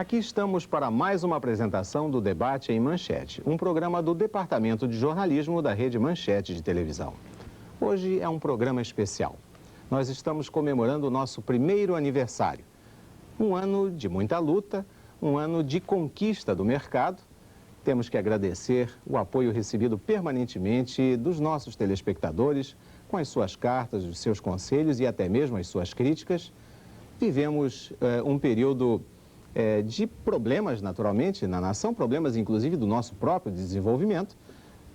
Aqui estamos para mais uma apresentação do Debate em Manchete, um programa do Departamento de Jornalismo da Rede Manchete de televisão. Hoje é um programa especial. Nós estamos comemorando o nosso primeiro aniversário. Um ano de muita luta, um ano de conquista do mercado. Temos que agradecer o apoio recebido permanentemente dos nossos telespectadores, com as suas cartas, os seus conselhos e até mesmo as suas críticas. Vivemos um período de problemas, naturalmente, na nação, problemas inclusive do nosso próprio desenvolvimento,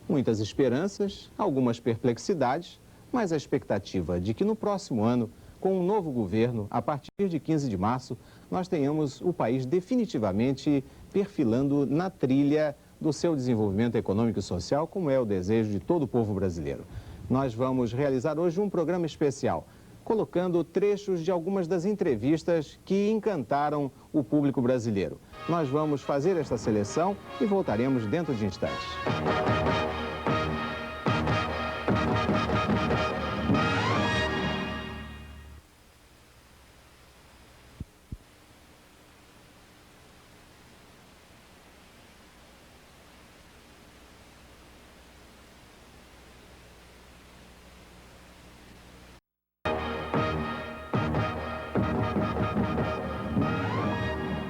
muitas esperanças, algumas perplexidades, mas a expectativa de que no próximo ano, com um novo governo, a partir de 15 de março, nós tenhamos o país definitivamente perfilando na trilha do seu desenvolvimento econômico e social, como é o desejo de todo o povo brasileiro. Nós vamos realizar hoje um programa especial, colocando trechos de algumas das entrevistas que encantaram o público brasileiro. Nós vamos fazer esta seleção e voltaremos dentro de instantes.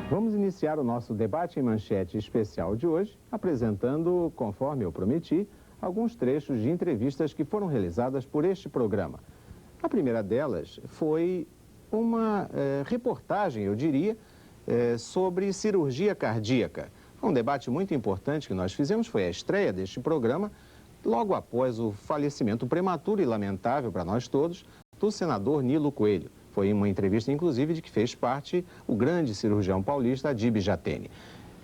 Vamos iniciar o nosso Debate em Manchete especial de hoje, apresentando, conforme eu prometi, alguns trechos de entrevistas que foram realizadas por este programa. A primeira delas foi uma reportagem, eu diria, sobre cirurgia cardíaca. Um debate muito importante que nós fizemos, foi a estreia deste programa, logo após o falecimento prematuro e lamentável para nós todos, do senador Nilo Coelho. Foi uma entrevista, inclusive, de que fez parte o grande cirurgião paulista, Adib Jatene.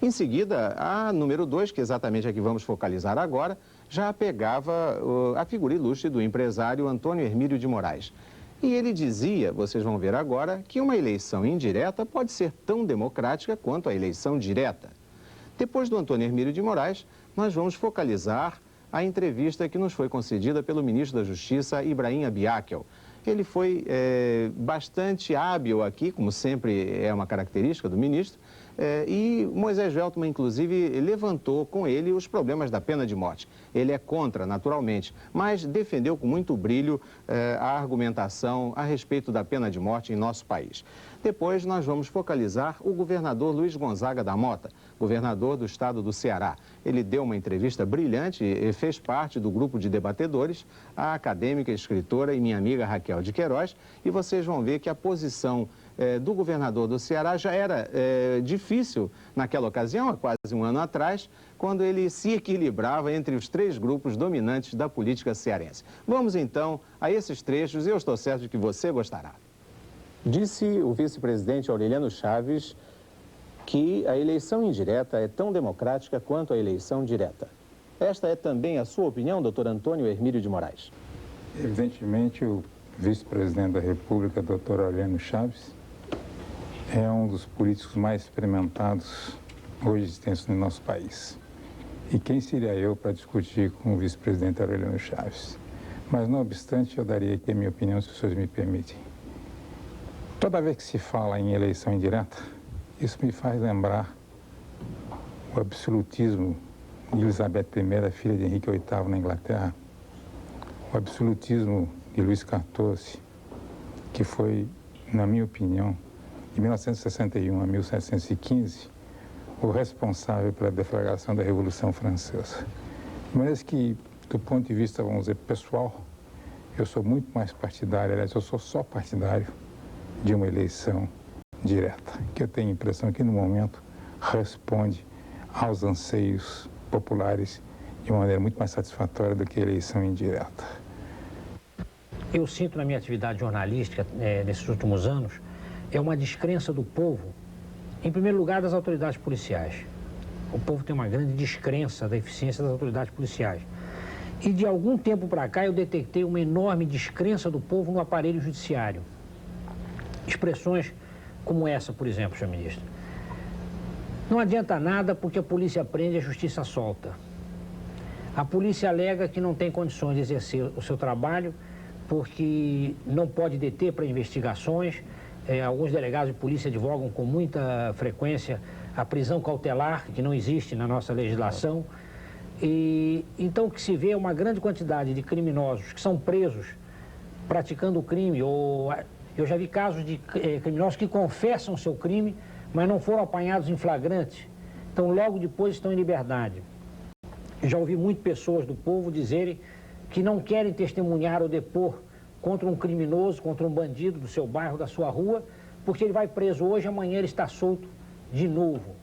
Em seguida, a número 2, que exatamente é que vamos focalizar agora, já pegava a figura ilustre do empresário Antônio Hermílio de Moraes. E ele dizia, vocês vão ver agora, que uma eleição indireta pode ser tão democrática quanto a eleição direta. Depois do Antônio Hermílio de Moraes, nós vamos focalizar a entrevista que nos foi concedida pelo ministro da Justiça, Ibrahim Abiakel. Ele foi bastante hábil aqui, como sempre é uma característica do ministro, e Moisés Veltman, inclusive, levantou com ele os problemas da pena de morte. Ele é contra, naturalmente, mas defendeu com muito brilho a argumentação a respeito da pena de morte em nosso país. Depois nós vamos focalizar o governador Luiz Gonzaga da Mota, governador do estado do Ceará. Ele deu uma entrevista brilhante e fez parte do grupo de debatedores, a acadêmica, escritora e minha amiga Raquel de Queiroz, e vocês vão ver que a posição do governador do Ceará já era difícil naquela ocasião, há quase um ano atrás, quando ele se equilibrava entre os três grupos dominantes da política cearense. Vamos então a esses trechos e eu estou certo de que você gostará. Disse o vice-presidente Aureliano Chaves que a eleição indireta é tão democrática quanto a eleição direta. Esta é também a sua opinião, doutor Antônio Hermílio de Moraes? Evidentemente, o vice-presidente da República, doutor Aureliano Chaves, é um dos políticos mais experimentados hoje existentes no nosso país. E quem seria eu para discutir com o vice-presidente Aureliano Chaves? Mas, não obstante, eu daria aqui a minha opinião, se os senhores me permitem. Toda vez que se fala em eleição indireta, isso me faz lembrar o absolutismo de Elizabeth I, filha de Henrique VIII na Inglaterra, o absolutismo de Luís XIV, que foi, na minha opinião, de 1961 a 1715, o responsável pela deflagração da Revolução Francesa. De maneira que, do ponto de vista, vamos dizer, pessoal, eu sou muito mais partidário, aliás, eu sou só partidário de uma eleição direta, que eu tenho a impressão que, no momento, responde aos anseios populares de uma maneira muito mais satisfatória do que a eleição indireta. Eu sinto na minha atividade jornalística, nesses últimos anos, uma descrença do povo, em primeiro lugar, das autoridades policiais. O povo tem uma grande descrença da eficiência das autoridades policiais. E de algum tempo para cá eu detectei uma enorme descrença do povo no aparelho judiciário. Expressões como essa, por exemplo, senhor ministro. Não adianta nada porque a polícia prende e a justiça solta. A polícia alega que não tem condições de exercer o seu trabalho porque não pode deter para investigações. Alguns delegados de polícia advogam com muita frequência a prisão cautelar, que não existe na nossa legislação. E então o que se vê é uma grande quantidade de criminosos que são presos praticando o crime, ou eu já vi casos de criminosos que confessam seu crime, mas não foram apanhados em flagrante, então logo depois estão em liberdade. Já ouvi muitas pessoas do povo dizerem que não querem testemunhar ou depor contra um criminoso, contra um bandido do seu bairro, da sua rua, porque ele vai preso hoje, amanhã ele está solto de novo.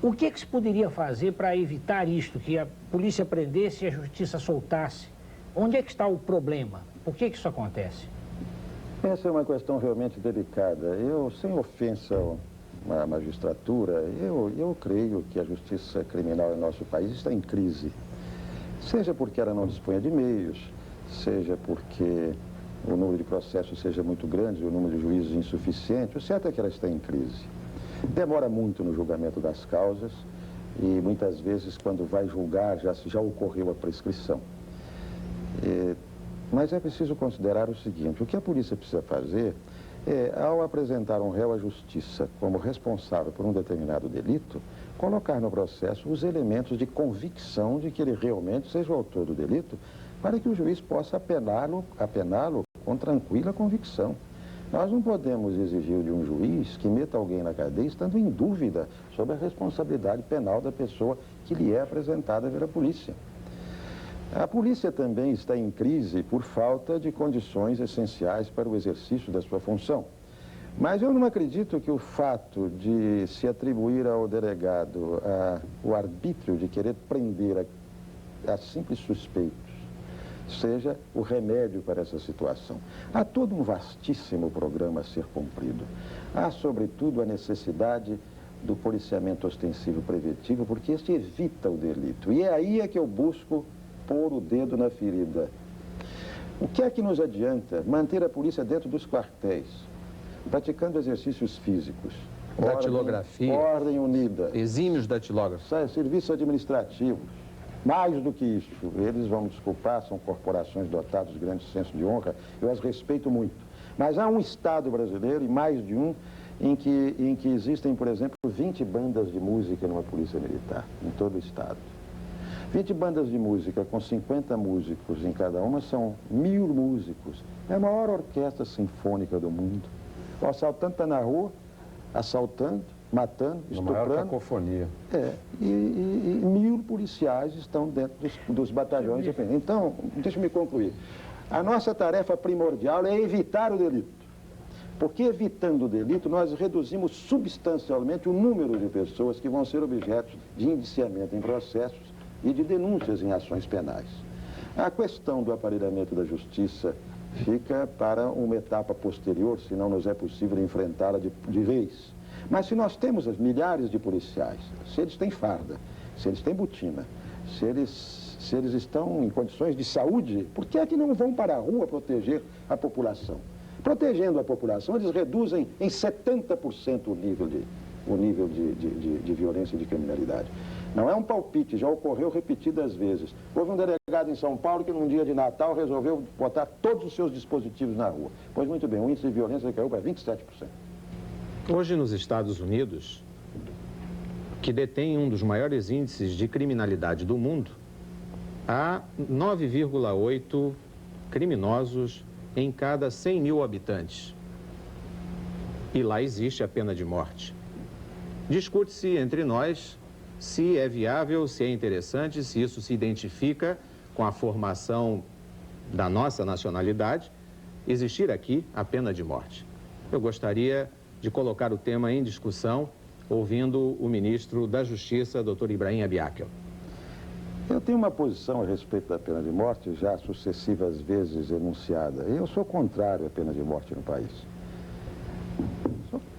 O que se poderia fazer para evitar isto, que a polícia prendesse e a justiça soltasse? Onde é que está o problema? Por que isso acontece? Essa é uma questão realmente delicada. Eu, sem ofensa à magistratura, eu creio que a justiça criminal em nosso país está em crise. Seja porque ela não dispõe de meios, seja porque o número de processos seja muito grande, o número de juízes insuficiente. O certo é que ela está em crise. Demora muito no julgamento das causas e muitas vezes quando vai julgar já ocorreu a prescrição. Mas é preciso considerar o seguinte, o que a polícia precisa fazer é, ao apresentar um réu à justiça como responsável por um determinado delito, colocar no processo os elementos de convicção de que ele realmente seja o autor do delito, para que o juiz possa apená-lo com tranquila convicção. Nós não podemos exigir de um juiz que meta alguém na cadeia estando em dúvida sobre a responsabilidade penal da pessoa que lhe é apresentada pela polícia. A polícia também está em crise por falta de condições essenciais para o exercício da sua função. Mas eu não acredito que o fato de se atribuir ao delegado o arbítrio de querer prender a simples suspeitos seja o remédio para essa situação. Há todo um vastíssimo programa a ser cumprido. Há, sobretudo, a necessidade do policiamento ostensivo preventivo, porque este evita o delito. E é aí que eu busco pôr o dedo na ferida. O que é que nos adianta manter a polícia dentro dos quartéis, praticando exercícios físicos? Datilografia. Ordem unida. Exímios datilógrafos. Serviços administrativos. Mais do que isso, eles vão me desculpar, são corporações dotadas de grande senso de honra, eu as respeito muito. Mas há um Estado brasileiro, e mais de um, em que existem, por exemplo, 20 bandas de música numa polícia militar, em todo o Estado. 20 bandas de música com 50 músicos em cada uma são 1000 músicos. É a maior orquestra sinfônica do mundo. O assaltante está na rua, assaltando, matando, estuprando. A maior cacofonia. E 1000 policiais estão dentro dos batalhões. Então, deixa-me concluir. A nossa tarefa primordial é evitar o delito. Porque evitando o delito, nós reduzimos substancialmente o número de pessoas que vão ser objetos de indiciamento em processos e de denúncias em ações penais. A questão do aparelhamento da justiça fica para uma etapa posterior, se não nos é possível enfrentá-la de vez. Mas se nós temos as milhares de policiais, se eles têm farda, se eles têm botina, se eles estão em condições de saúde, por que é que não vão para a rua proteger a população? Protegendo a população, eles reduzem em 70% o nível de violência e de criminalidade. Não é um palpite, já ocorreu repetidas vezes. Houve um delegado em São Paulo que num dia de Natal resolveu botar todos os seus dispositivos na rua. Pois muito bem, o índice de violência caiu para 27%. Hoje, nos Estados Unidos, que detém um dos maiores índices de criminalidade do mundo, há 9,8 criminosos em cada 100 mil habitantes. E lá existe a pena de morte. Discute-se entre nós se é viável, se é interessante, se isso se identifica com a formação da nossa nacionalidade, existir aqui a pena de morte. Eu gostaria de colocar o tema em discussão, ouvindo o ministro da Justiça, Dr. Ibrahim Abiakel. Eu tenho uma posição a respeito da pena de morte já sucessivas vezes enunciada. Eu sou contrário à pena de morte no país.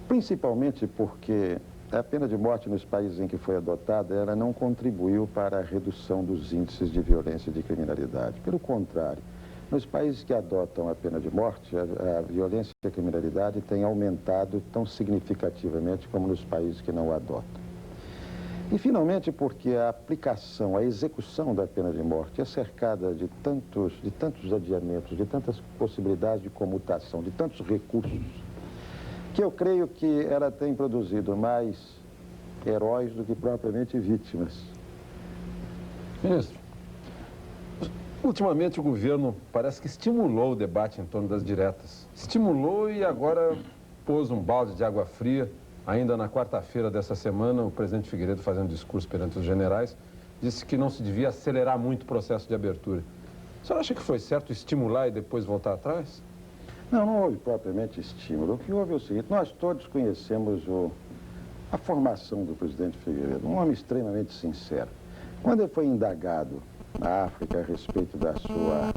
Principalmente porque a pena de morte nos países em que foi adotada, ela não contribuiu para a redução dos índices de violência e de criminalidade. Pelo contrário, nos países que adotam a pena de morte, a violência e a criminalidade têm aumentado tão significativamente como nos países que não a adotam. E, finalmente, porque a aplicação, a execução da pena de morte é cercada de tantos adiamentos, de tantas possibilidades de comutação, de tantos recursos, que eu creio que ela tem produzido mais heróis do que propriamente vítimas. Ministro, ultimamente o governo parece que estimulou o debate em torno das diretas. Estimulou e agora pôs um balde de água fria. Ainda na quarta-feira dessa semana, o presidente Figueiredo, fazendo discurso perante os generais, disse que não se devia acelerar muito o processo de abertura. O senhor acha que foi certo estimular e depois voltar atrás? Não houve propriamente estímulo. O que houve é o seguinte: nós todos conhecemos a formação do presidente Figueiredo, um homem extremamente sincero. Quando ele foi indagado na África a respeito da sua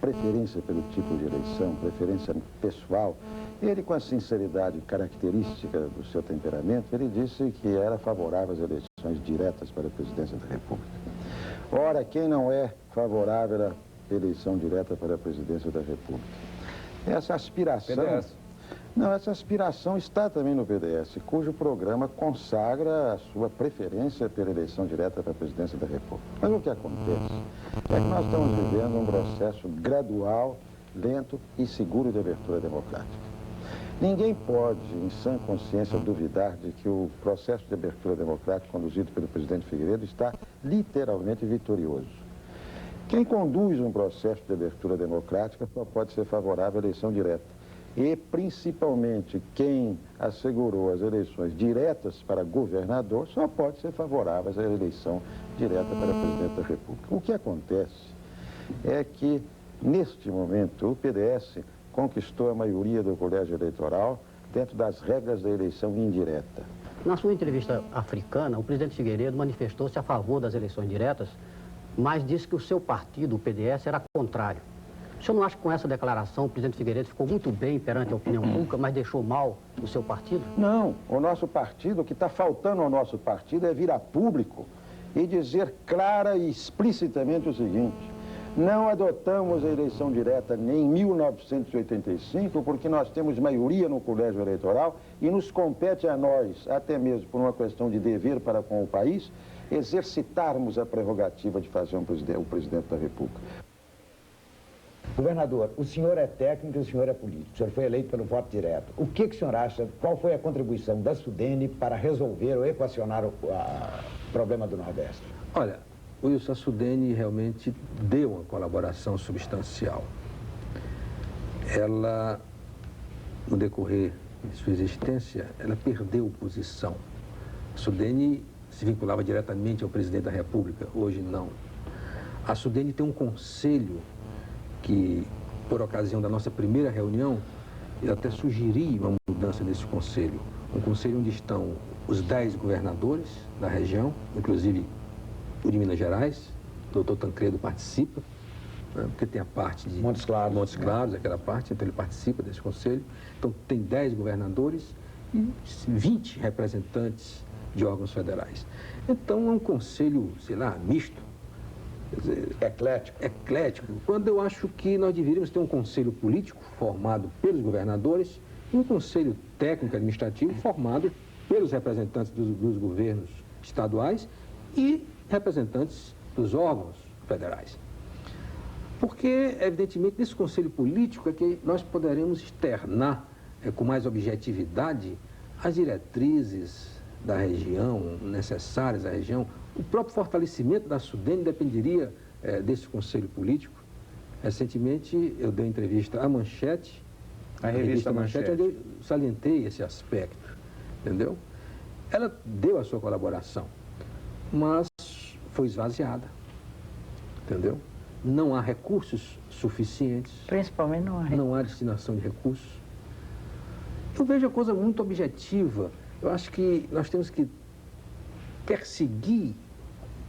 preferência pelo tipo de eleição, preferência pessoal, ele, com a sinceridade característica do seu temperamento, ele disse que era favorável às eleições diretas para a presidência da República. Ora, quem não é favorável à eleição direta para a presidência da República? Essa aspiração... PDS. Não, essa aspiração está também no PDS, cujo programa consagra a sua preferência pela eleição direta para a presidência da República. Mas o que acontece é que nós estamos vivendo um processo gradual, lento e seguro de abertura democrática. Ninguém pode, em sã consciência, duvidar de que o processo de abertura democrática conduzido pelo presidente Figueiredo está literalmente vitorioso. Quem conduz um processo de abertura democrática só pode ser favorável à eleição direta. E, principalmente, quem assegurou as eleições diretas para governador só pode ser favorável à eleição direta para presidente da República. O que acontece é que, neste momento, o PDS conquistou a maioria do colégio eleitoral dentro das regras da eleição indireta. Na sua entrevista africana, o presidente Figueiredo manifestou-se a favor das eleições diretas, mas disse que o seu partido, o PDS, era contrário. O senhor não acha que com essa declaração o presidente Figueiredo ficou muito bem perante a opinião pública, mas deixou mal o seu partido? Não, o nosso partido, o que está faltando ao nosso partido é vir a público e dizer clara e explicitamente o seguinte: não adotamos a eleição direta nem em 1985, porque nós temos maioria no colégio eleitoral e nos compete a nós, até mesmo por uma questão de dever para com o país, exercitarmos a prerrogativa de fazer o presidente da República. Governador, o senhor é técnico e o senhor é político. O senhor foi eleito pelo voto direto. O que o senhor acha, qual foi a contribuição da SUDENE para resolver ou equacionar o problema do Nordeste? Olha, Wilson, a SUDENE realmente deu uma colaboração substancial. Ela, no decorrer de sua existência, ela perdeu posição. A SUDENE se vinculava diretamente ao presidente da República, hoje não. A SUDENE tem um conselho que, por ocasião da nossa primeira reunião, eu até sugeri uma mudança desse conselho. Um conselho onde estão os 10 governadores da região, inclusive o de Minas Gerais, o doutor Tancredo participa, né, porque tem a parte de Montes Claros, aquela parte, então ele participa desse conselho. Então tem 10 governadores e 20 representantes de órgãos federais. Então é um conselho, sei lá, misto. Quer dizer, eclético, quando eu acho que nós deveríamos ter um conselho político formado pelos governadores e um conselho técnico administrativo formado pelos representantes dos governos estaduais e representantes dos órgãos federais. Porque, evidentemente, nesse conselho político é que nós poderemos externar com mais objetividade as diretrizes da região, necessárias à região. O próprio fortalecimento da SUDENE dependeria desse conselho político. Recentemente, eu dei uma entrevista à Manchete, a revista Manchete, onde eu salientei esse aspecto, entendeu? Ela deu a sua colaboração, mas foi esvaziada, entendeu? Não há recursos suficientes. Principalmente não há destinação de recursos. Eu vejo a coisa muito objetiva. Eu acho que nós temos que perseguir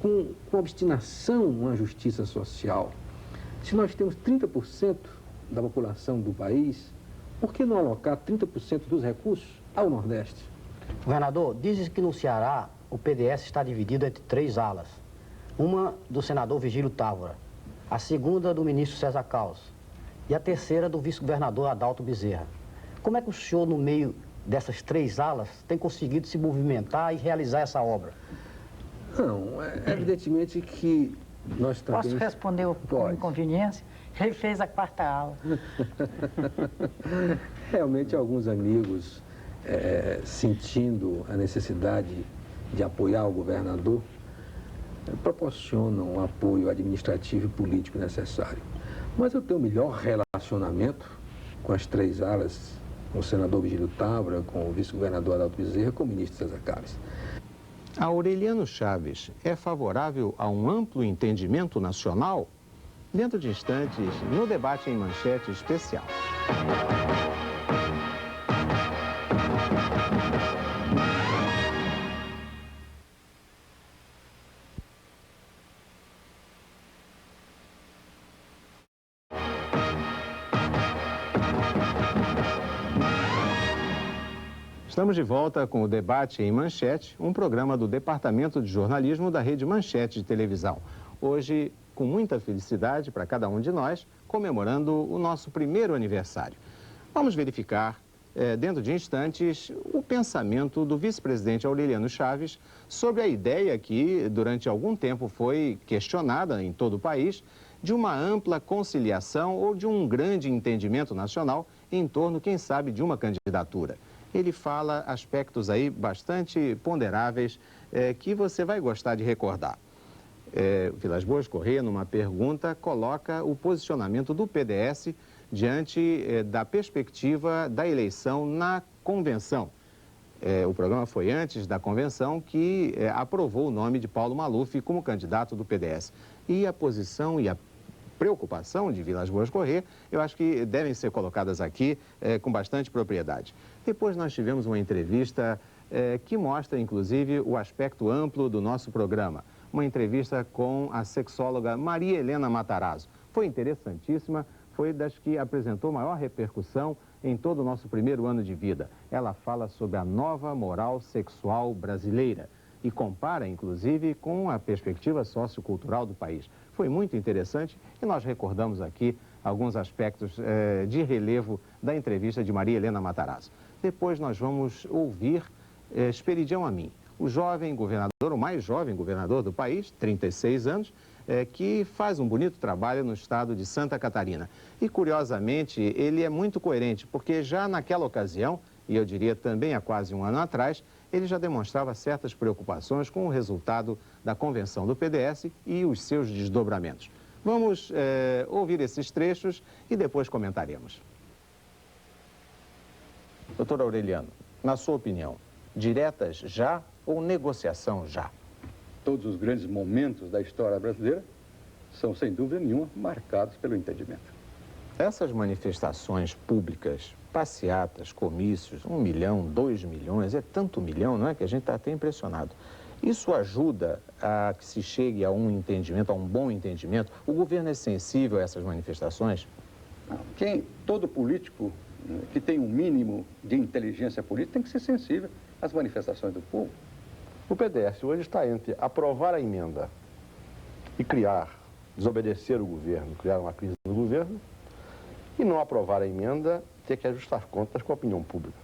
com obstinação uma justiça social. Se nós temos 30% da população do país, por que não alocar 30% dos recursos ao Nordeste? Governador, dizem que no Ceará o PDS está dividido entre 3 alas. Uma do senador Vigílio Távora, a segunda do ministro César Caos e a terceira do vice-governador Adalto Bezerra. Como é que o senhor, no meio dessas 3 alas, tem conseguido se movimentar e realizar essa obra? Não, evidentemente que nós também... Posso responder com inconveniência? Ele fez a 4ª ala. Realmente, alguns amigos, sentindo a necessidade de apoiar o governador, proporcionam o apoio administrativo e político necessário. Mas eu tenho o melhor relacionamento com as três alas, com o senador Vigílio Távora, com o vice-governador Adalto Bezerra e com o ministro César Calles. Aureliano Chaves é favorável a um amplo entendimento nacional? Dentro de instantes, no debate em manchete especial. Estamos de volta com o Debate em Manchete, um programa do Departamento de Jornalismo da Rede Manchete de televisão. Hoje, com muita felicidade para cada um de nós, comemorando o nosso primeiro aniversário. Vamos verificar, dentro de instantes, o pensamento do vice-presidente Aureliano Chaves sobre a ideia que, durante algum tempo, foi questionada em todo o país, de uma ampla conciliação ou de um grande entendimento nacional em torno, quem sabe, de uma candidatura. Ele fala aspectos aí bastante ponderáveis que você vai gostar de recordar. Vilas Boas Corrêa, numa pergunta, coloca o posicionamento do PDS diante da perspectiva da eleição na convenção. O programa foi antes da convenção que aprovou o nome de Paulo Maluf como candidato do PDS. E a posição e a preocupação de Vilas Boas Corrêa, eu acho que devem ser colocadas aqui com bastante propriedade. Depois nós tivemos uma entrevista que mostra, inclusive, o aspecto amplo do nosso programa. Uma entrevista com a sexóloga Maria Helena Matarazzo. Foi interessantíssima, foi das que apresentou maior repercussão em todo o nosso primeiro ano de vida. Ela fala sobre a nova moral sexual brasileira e compara, inclusive, com a perspectiva sociocultural do país. Foi muito interessante e nós recordamos aqui alguns aspectos de relevo da entrevista de Maria Helena Matarazzo. Depois nós vamos ouvir Esperidião Amin, o jovem governador, o mais jovem governador do país, 36 anos, que faz um bonito trabalho no estado de Santa Catarina. E, curiosamente, ele é muito coerente, porque já naquela ocasião, e eu diria também há quase um ano atrás, ele já demonstrava certas preocupações com o resultado da convenção do PDS e os seus desdobramentos. Vamos ouvir esses trechos e depois comentaremos. Doutor Aureliano, na sua opinião, diretas já ou negociação já? Todos os grandes momentos da história brasileira são, sem dúvida nenhuma, marcados pelo entendimento. Essas manifestações públicas, passeatas, comícios, 1 milhão, 2 milhões, é tanto milhão, não é? Que a gente está até impressionado. Isso ajuda a que se chegue a um entendimento, a um bom entendimento? O governo é sensível a essas manifestações? Todo político que tem um mínimo de inteligência política tem que ser sensível às manifestações do povo. O PDS hoje está entre aprovar a emenda e desobedecer o governo, criar uma crise no governo, e não aprovar a emenda, ter que ajustar contas com a opinião pública.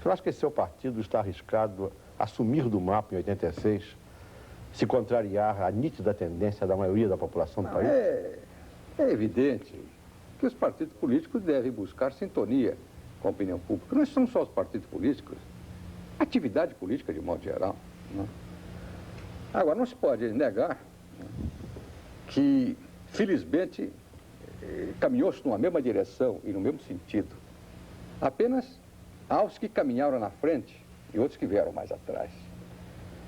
Eu acho que esse seu partido está arriscado a sumir do mapa em 86, se contrariar à nítida tendência da maioria da população do país? É evidente que os partidos políticos devem buscar sintonia com a opinião pública. Não são só os partidos políticos, a atividade política de modo geral. Não? Agora, não se pode negar que, felizmente, caminhou-se numa mesma direção e no mesmo sentido. Apenas aos que caminharam na frente e outros que vieram mais atrás.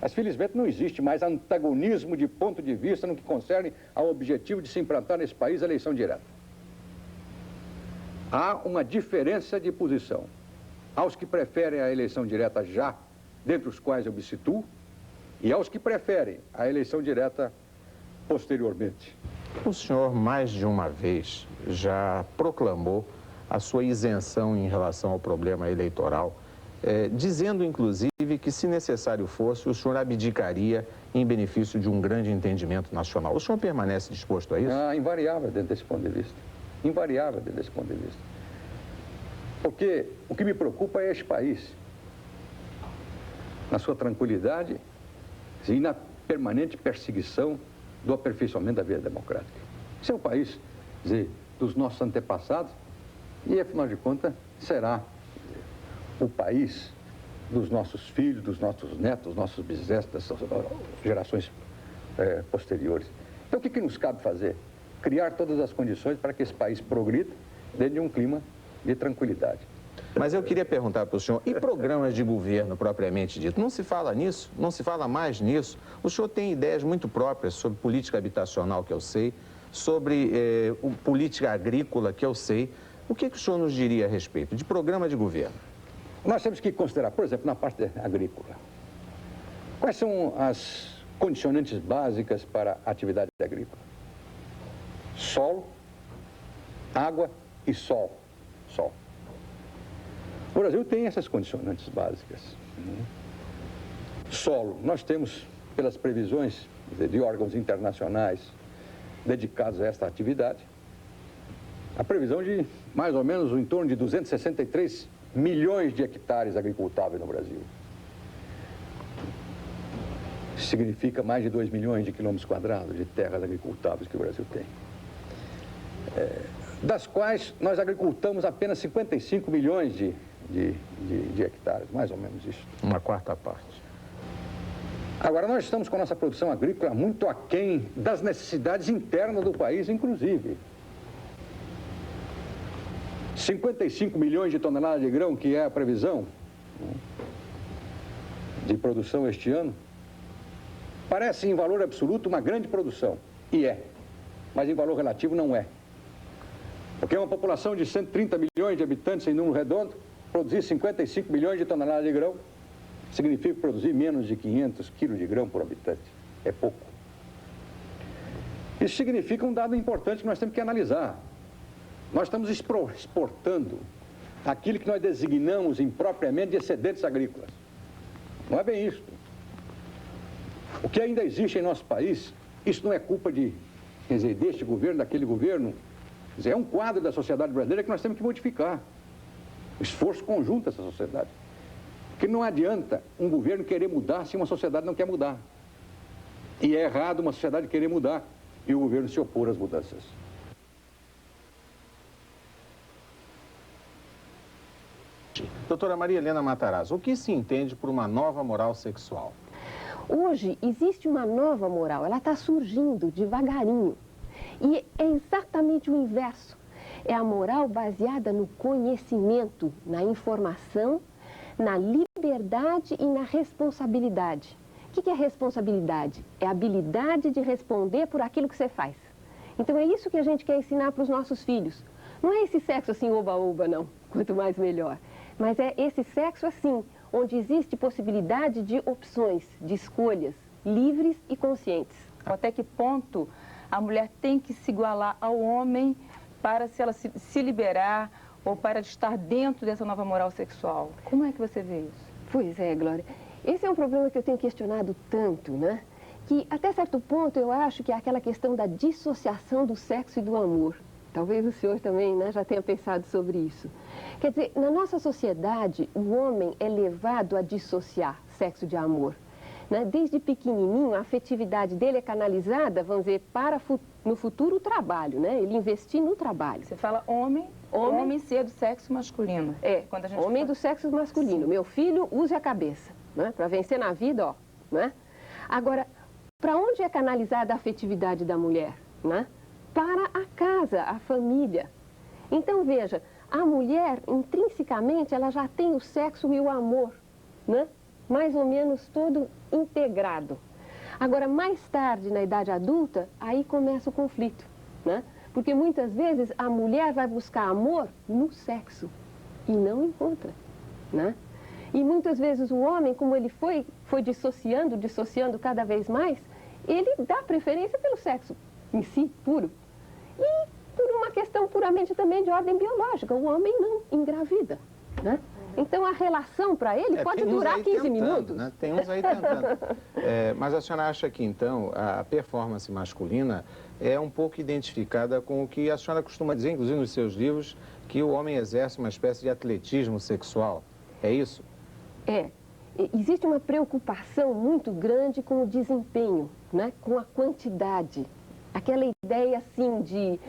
Mas, felizmente, não existe mais antagonismo de ponto de vista no que concerne ao objetivo de se implantar nesse país a eleição direta. Há uma diferença de posição. Aos que preferem a eleição direta já, dentre os quais eu me situo, e aos que preferem a eleição direta posteriormente. O senhor, mais de uma vez, já proclamou a sua isenção em relação ao problema eleitoral, dizendo, inclusive, que, se necessário fosse, o senhor abdicaria em benefício de um grande entendimento nacional. O senhor permanece disposto a isso? Invariável dentro desse ponto de vista. Invariável dentro desse ponto de vista. Porque o que me preocupa é este país, na sua tranquilidade e na permanente perseguição do aperfeiçoamento da vida democrática. Esse é o país, quer dizer, dos nossos antepassados e, afinal de contas, será o país dos nossos filhos, dos nossos netos, dos nossos bisnetos, das gerações posteriores. Então, o que nos cabe fazer? Criar todas as condições para que esse país progrida dentro de um clima de tranquilidade. Mas eu queria perguntar para o senhor, e programas de governo propriamente dito? Não se fala nisso? Não se fala mais nisso? O senhor tem ideias muito próprias sobre política habitacional, que eu sei, sobre política agrícola, que eu sei. O que o senhor nos diria a respeito de programa de governo? Nós temos que considerar, por exemplo, na parte agrícola, quais são as condicionantes básicas para a atividade agrícola? Solo, água e sol. O Brasil tem essas condicionantes básicas. Solo, nós temos, pelas previsões de órgãos internacionais dedicados a esta atividade, a previsão de mais ou menos em torno de 263 milhões de hectares agricultáveis no Brasil. Significa mais de 2 milhões de quilômetros quadrados de terras agricultáveis que o Brasil tem. Das quais nós agricultamos apenas 55 milhões de hectares, mais ou menos isso. Uma quarta parte. Agora, nós estamos com a nossa produção agrícola muito aquém das necessidades internas do país, inclusive. 55 milhões de toneladas de grão, que é a previsão de produção este ano, parece em valor absoluto uma grande produção, e é, mas em valor relativo não é. Porque uma população de 130 milhões de habitantes em número redondo, produzir 55 milhões de toneladas de grão, significa produzir menos de 500 quilos de grão por habitante. É pouco. Isso significa um dado importante que nós temos que analisar. Nós estamos exportando aquilo que nós designamos impropriamente de excedentes agrícolas. Não é bem isso. O que ainda existe em nosso país, isso não é culpa deste governo, daquele governo. Quer dizer, é um quadro da sociedade brasileira que nós temos que modificar. O esforço conjunto dessa sociedade. Porque não adianta um governo querer mudar se uma sociedade não quer mudar. E é errado uma sociedade querer mudar e o governo se opor às mudanças. Doutora Maria Helena Matarazzo, o que se entende por uma nova moral sexual? Hoje existe uma nova moral, ela está surgindo devagarinho. E é exatamente o inverso. É a moral baseada no conhecimento, na informação, na liberdade e na responsabilidade. O que é responsabilidade? É a habilidade de responder por aquilo que você faz. Então é isso que a gente quer ensinar para os nossos filhos. Não é esse sexo assim, oba-oba, não. Quanto mais melhor. Mas é esse sexo assim, onde existe possibilidade de opções, de escolhas livres e conscientes. Até que ponto a mulher tem que se igualar ao homem para se liberar ou para estar dentro dessa nova moral sexual? Como é que você vê isso? Pois é, Glória. Esse é um problema que eu tenho questionado tanto, né? Que até certo ponto eu acho que é aquela questão da dissociação do sexo e do amor. Talvez o senhor também, né, já tenha pensado sobre isso. Quer dizer, na nossa sociedade, o homem é levado a dissociar sexo de amor. Né? Desde pequenininho, a afetividade dele é canalizada, vamos dizer, para no futuro o trabalho, né? Ele investir no trabalho. Você fala homem ser do sexo masculino. É, quando a gente homem do sexo masculino. Sim. Meu filho, use a cabeça, né? Para vencer na vida, ó. Né? Agora, para onde é canalizada a afetividade da mulher? Né? Para a casa, a família. Então, veja, a mulher, intrinsecamente, ela já tem o sexo e o amor, né? Mais ou menos todo integrado. Agora, mais tarde, na idade adulta, aí começa o conflito, né? Porque muitas vezes a mulher vai buscar amor no sexo e não encontra, né? E muitas vezes o homem, como ele foi dissociando cada vez mais, ele dá preferência pelo sexo em si, puro. E por uma questão puramente também de ordem biológica, o homem não engravida, né? Então, a relação para ele pode durar 15 minutos. Né? Tem uns aí tentando. Mas a senhora acha que, então, a performance masculina é um pouco identificada com o que a senhora costuma dizer, inclusive nos seus livros, que o homem exerce uma espécie de atletismo sexual. É isso? É. Existe uma preocupação muito grande com o desempenho, né? Com a quantidade. Aquela ideia, assim, de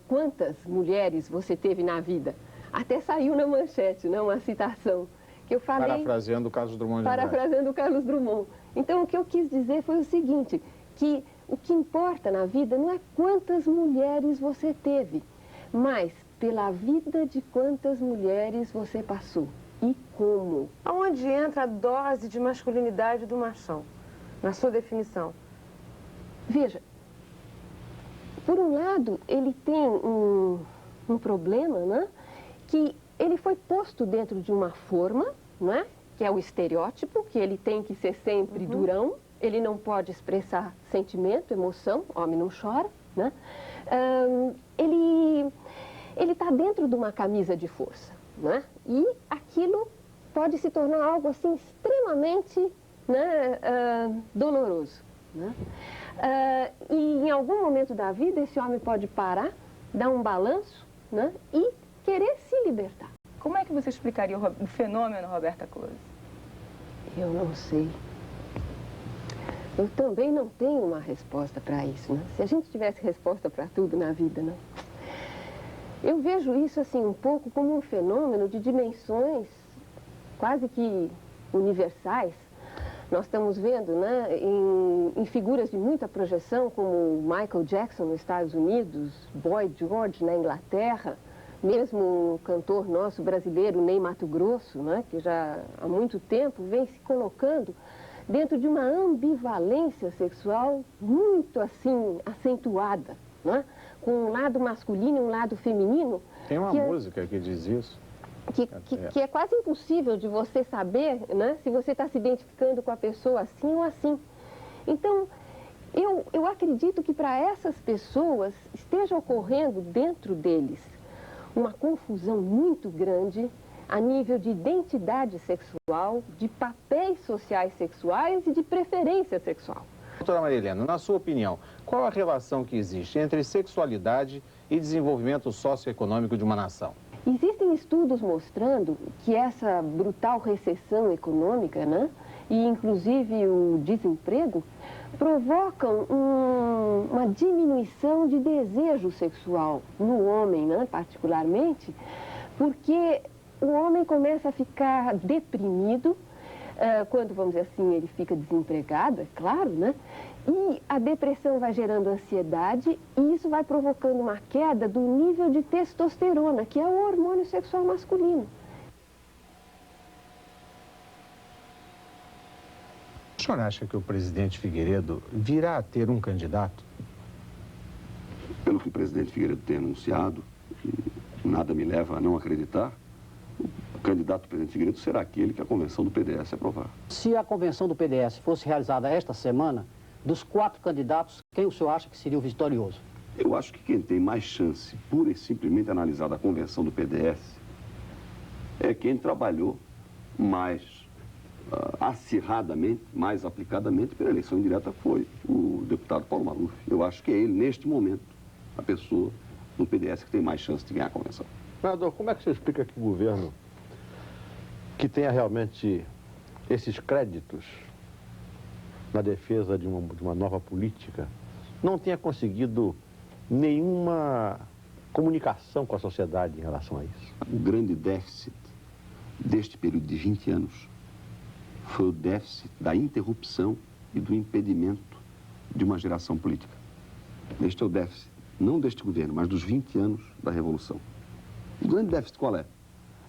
quantas mulheres você teve na vida. Até saiu na manchete, né, uma citação. eu falei... Parafraseando o Carlos Drummond de Andrade. Parafraseando o Carlos Drummond. Então, o que eu quis dizer foi o seguinte, que o que importa na vida não é quantas mulheres você teve, mas pela vida de quantas mulheres você passou e como. Aonde entra a dose de masculinidade do machão, na sua definição? Veja, por um lado, ele tem um problema, né? Que ele foi posto dentro de uma forma, né? Que é o estereótipo, que ele tem que ser sempre durão, ele não pode expressar sentimento, emoção, homem não chora, né? Ele está dentro de uma camisa de força, né? E aquilo pode se tornar algo assim extremamente, né, doloroso, né? E em algum momento da vida esse homem pode parar, dar um balanço, né, e querer se libertar. Como é que você explicaria o fenômeno Roberta Close? Eu não sei. Eu também não tenho uma resposta para isso, né? Se a gente tivesse resposta para tudo na vida, né? Eu vejo isso assim um pouco como um fenômeno de dimensões quase que universais. Nós estamos vendo, né, em figuras de muita projeção, como Michael Jackson nos Estados Unidos, Boy George na Inglaterra, mesmo um cantor nosso brasileiro, Ney Matogrosso, né, que já há muito tempo vem se colocando dentro de uma ambivalência sexual muito assim acentuada, né, com um lado masculino e um lado feminino. Tem uma música que diz isso. Que é quase impossível de você saber, né, se você está se identificando com a pessoa assim ou assim. Então, eu acredito que para essas pessoas esteja ocorrendo dentro deles uma confusão muito grande a nível de identidade sexual, de papéis sociais sexuais e de preferência sexual. Doutora Maria Helena, na sua opinião, qual a relação que existe entre sexualidade e desenvolvimento socioeconômico de uma nação? Existem estudos mostrando que essa brutal recessão econômica, né, e inclusive o desemprego, provocam uma diminuição de desejo sexual no homem, né, particularmente, porque o homem começa a ficar deprimido, quando, vamos dizer assim, ele fica desempregado, é claro, né? E a depressão vai gerando ansiedade e isso vai provocando uma queda do nível de testosterona, que é o hormônio sexual masculino. O senhor acha que o presidente Figueiredo virá a ter um candidato? Pelo que o presidente Figueiredo tem anunciado, e nada me leva a não acreditar, o candidato do presidente Figueiredo será aquele que a convenção do PDS aprovar. Se a convenção do PDS fosse realizada esta semana, dos 4 candidatos, quem o senhor acha que seria o vitorioso? Eu acho que quem tem mais chance, pura e simplesmente analisada a convenção do PDS, é quem trabalhou mais acirradamente, mais aplicadamente pela eleição indireta, foi o deputado Paulo Maluf. Eu acho que é ele, neste momento, a pessoa no PDS que tem mais chance de ganhar a convenção. Senador, como é que você explica que o governo, que tenha realmente esses créditos na defesa de uma nova política, não tenha conseguido nenhuma comunicação com a sociedade em relação a isso? O grande déficit deste período de 20 anos foi o déficit da interrupção e do impedimento de uma geração política. Este é o déficit, não deste governo, mas dos 20 anos da Revolução. O grande déficit qual é?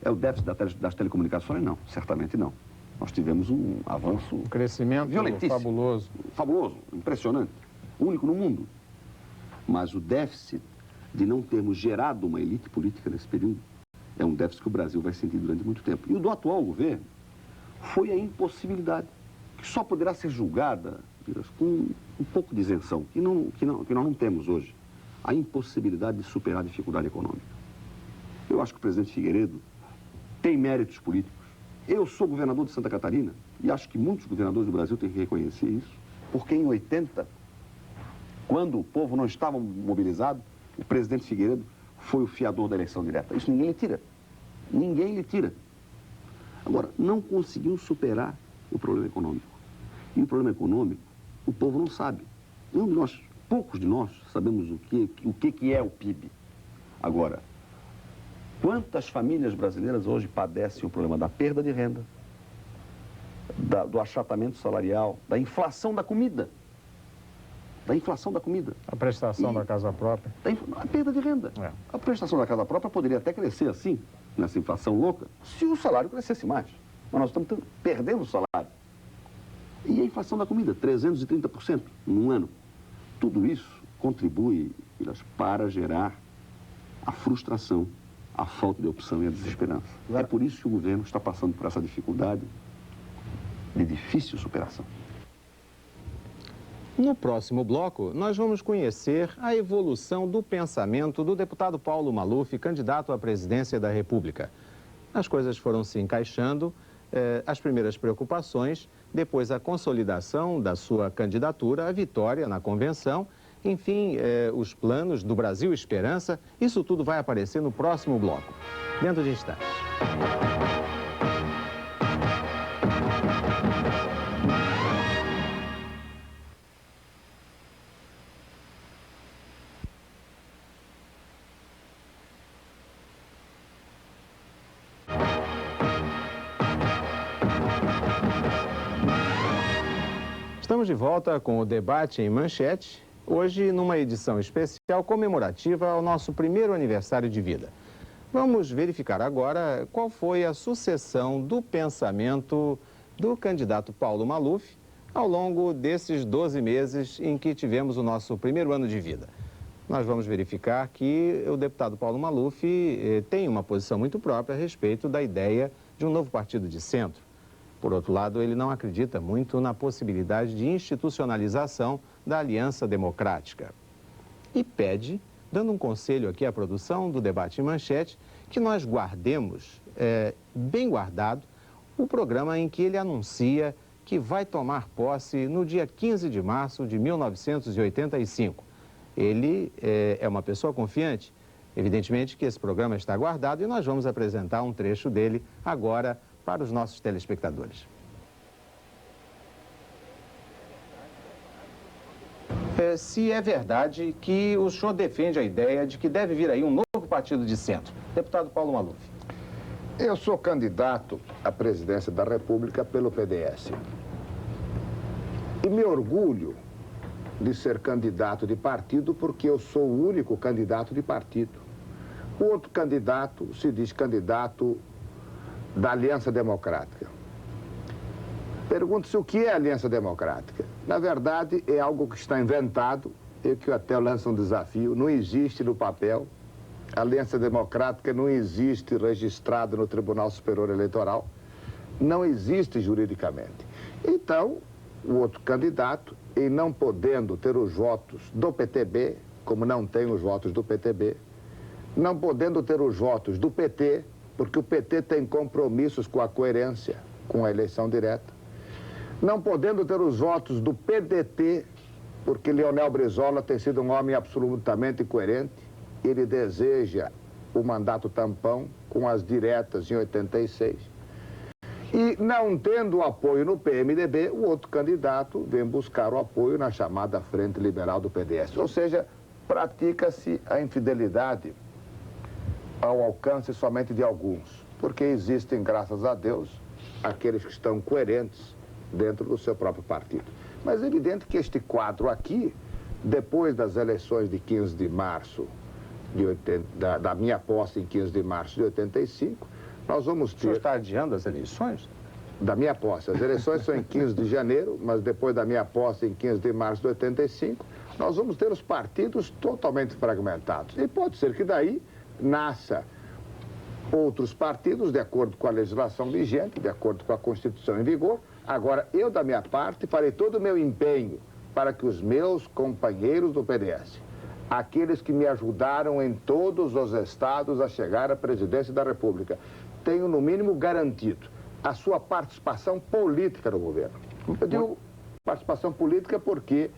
É o déficit das telecomunicações? Não, certamente não. Nós tivemos um avanço... Um crescimento fabuloso. Fabuloso, impressionante, único no mundo. Mas o déficit de não termos gerado uma elite política nesse período é um déficit que o Brasil vai sentir durante muito tempo. E o do atual governo foi a impossibilidade, que só poderá ser julgada com um pouco de isenção, que nós não temos hoje, a impossibilidade de superar a dificuldade econômica. Eu acho que o presidente Figueiredo tem méritos políticos. Eu sou governador de Santa Catarina e acho que muitos governadores do Brasil têm que reconhecer isso, porque em 80, quando o povo não estava mobilizado, o presidente Figueiredo foi o fiador da eleição direta. Isso ninguém lhe tira. Ninguém lhe tira. Agora, não conseguiu superar o problema econômico. E o problema econômico, o povo não sabe. Poucos de nós sabemos o que é o PIB. Agora, Quantas famílias brasileiras hoje padecem o problema da perda de renda, do achatamento salarial, da inflação da comida? Da inflação da comida. A prestação da casa própria. A perda de renda. A prestação da casa própria poderia até crescer assim, nessa inflação louca, se o salário crescesse mais. Mas nós estamos perdendo o salário. E a inflação da comida, 330% num ano. Tudo isso contribui, para gerar a frustração, a falta de opção e a desesperança. É por isso que o governo está passando por essa dificuldade de difícil superação. No próximo bloco, nós vamos conhecer a evolução do pensamento do deputado Paulo Maluf, candidato à presidência da República. As coisas foram se encaixando, as primeiras preocupações, depois a consolidação da sua candidatura, a vitória na convenção, enfim, os planos do Brasil Esperança, isso tudo vai aparecer no próximo bloco, dentro de instantes. Estamos de volta com o debate em manchete, hoje numa edição especial comemorativa ao nosso primeiro aniversário de vida. Vamos verificar agora qual foi a sucessão do pensamento do candidato Paulo Maluf ao longo desses 12 meses em que tivemos o nosso primeiro ano de vida. Nós vamos verificar que o deputado Paulo Maluf tem uma posição muito própria a respeito da ideia de um novo partido de centro. Por outro lado, ele não acredita muito na possibilidade de institucionalização da Aliança Democrática. E pede, dando um conselho aqui à produção do debate em manchete, que nós guardemos, bem guardado, o programa em que ele anuncia que vai tomar posse no dia 15 de março de 1985. Ele é uma pessoa confiante. Evidentemente que esse programa está guardado e nós vamos apresentar um trecho dele agora para os nossos telespectadores. Se é verdade que o senhor defende a ideia de que deve vir aí um novo partido de centro. Deputado Paulo Maluf. Eu sou candidato à presidência da República pelo PDS. E me orgulho de ser candidato de partido porque eu sou o único candidato de partido. O outro candidato se diz candidato da Aliança Democrática. Pergunta-se o que é a Aliança Democrática. Na verdade, é algo que está inventado e que eu até lanço um desafio. Não existe no papel. A Aliança Democrática não existe registrada no Tribunal Superior Eleitoral. Não existe juridicamente. Então, o outro candidato, em não podendo ter os votos do PTB, como não tem os votos do PTB, não podendo ter os votos do PT, porque o PT tem compromissos com a coerência, com a eleição direta. Não podendo ter os votos do PDT, porque Leonel Brizola tem sido um homem absolutamente coerente. Ele deseja o mandato tampão com as diretas em 86. E não tendo apoio no PMDB, o outro candidato vem buscar o apoio na chamada Frente Liberal do PDS. Ou seja, pratica-se a infidelidade ao alcance somente de alguns, porque existem, graças a Deus, aqueles que estão coerentes dentro do seu próprio partido. Mas é evidente que este quadro aqui, depois das eleições de 15 de março, da minha posse em 15 de março de 85, nós vamos ter... O senhor está adiando as eleições? Da minha posse. As eleições são em 15 de janeiro, mas depois da minha posse em 15 de março de 85, nós vamos ter os partidos totalmente fragmentados. E pode ser que daí nasça outros partidos, de acordo com a legislação vigente, de acordo com a Constituição em vigor. Agora, eu, da minha parte, farei todo o meu empenho para que os meus companheiros do PDS, aqueles que me ajudaram em todos os estados a chegar à presidência da República, tenham, no mínimo, garantido a sua participação política no governo. Eu digo participação política porque,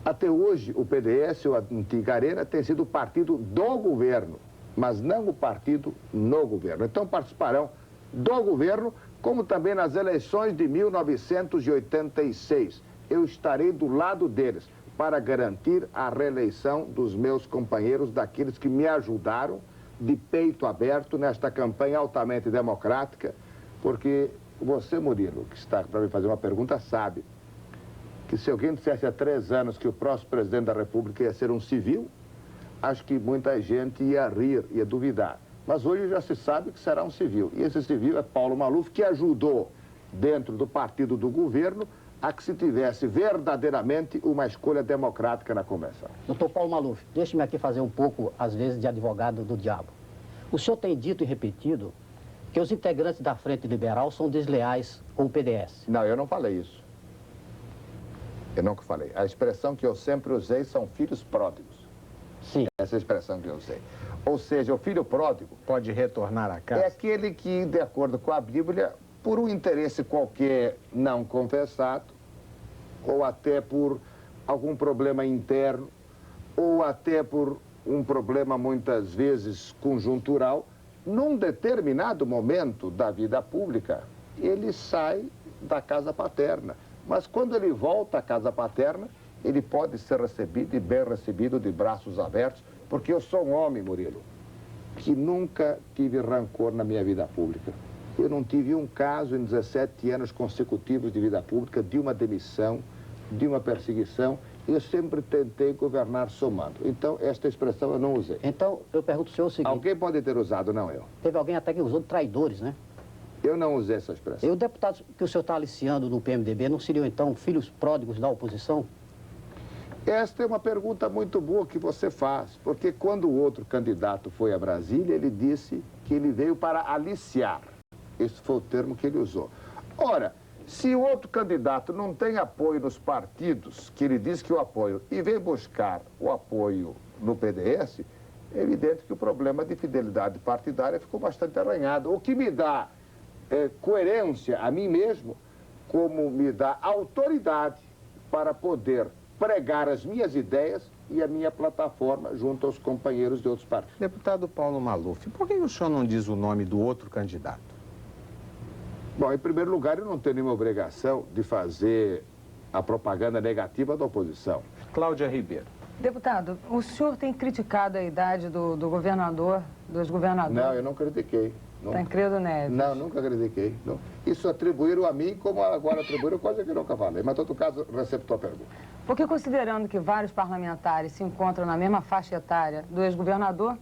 até hoje, o PDS, ou a antiga Arena, tem sido o partido do governo, mas não o partido no governo. Então participarão do governo, como também nas eleições de 1986. Eu estarei do lado deles para garantir a reeleição dos meus companheiros, daqueles que me ajudaram de peito aberto nesta campanha altamente democrática, porque você, Murilo, que está para me fazer uma pergunta, sabe que se alguém dissesse há 3 anos que o próximo presidente da República ia ser um civil, acho que muita gente ia rir, ia duvidar. Mas hoje já se sabe que será um civil. E esse civil é Paulo Maluf, que ajudou, dentro do partido do governo, a que se tivesse verdadeiramente uma escolha democrática na convenção. Doutor Paulo Maluf, deixe-me aqui fazer um pouco, às vezes, de advogado do diabo. O senhor tem dito e repetido que os integrantes da Frente Liberal são desleais com o PDS. Não, eu não falei isso. Eu nunca falei. A expressão que eu sempre usei são filhos pródigos. Sim. Essa é a expressão que eu usei. Ou seja, o filho pródigo pode retornar à casa. É aquele que, de acordo com a Bíblia, por um interesse qualquer não confessado, ou até por algum problema interno, ou até por um problema muitas vezes conjuntural, num determinado momento da vida pública, ele sai da casa paterna. Mas quando ele volta à casa paterna, ele pode ser recebido e bem recebido de braços abertos, porque eu sou um homem, Murilo, que nunca tive rancor na minha vida pública. Eu não tive um caso em 17 anos consecutivos de vida pública, de uma demissão, de uma perseguição. Eu sempre tentei governar somando. Então, esta expressão eu não usei. Então, eu pergunto ao senhor o seguinte... Alguém pode ter usado, não eu. Teve alguém até que usou de traidores, né? Eu não usei essa expressão. E os deputados que o senhor está aliciando no PMDB não seriam, então, filhos pródigos da oposição? Esta é uma pergunta muito boa que você faz, porque quando o outro candidato foi a Brasília, ele disse que ele veio para aliciar. Esse foi o termo que ele usou. Ora, se o outro candidato não tem apoio nos partidos, que ele diz que o apoio, e vem buscar o apoio no PDS, é evidente que o problema de fidelidade partidária ficou bastante arranhado. O que me dá coerência a mim mesmo, como me dá autoridade para poder pregar as minhas ideias e a minha plataforma junto aos companheiros de outros partidos. Deputado Paulo Maluf, por que o senhor não diz o nome do outro candidato? Bom, em primeiro lugar, eu não tenho nenhuma obrigação de fazer a propaganda negativa da oposição. Cláudia Ribeiro. Deputado, o senhor tem criticado a idade do governador, dos governadores? Não, eu não critiquei. Tancredo Neves. Não, nunca critiquei. Não. Isso atribuíram a mim, como agora atribuíram, coisa que eu nunca falei. Mas, em todo caso, recebo tua pergunta. Porque, considerando que vários parlamentares se encontram na mesma faixa etária do ex-governador,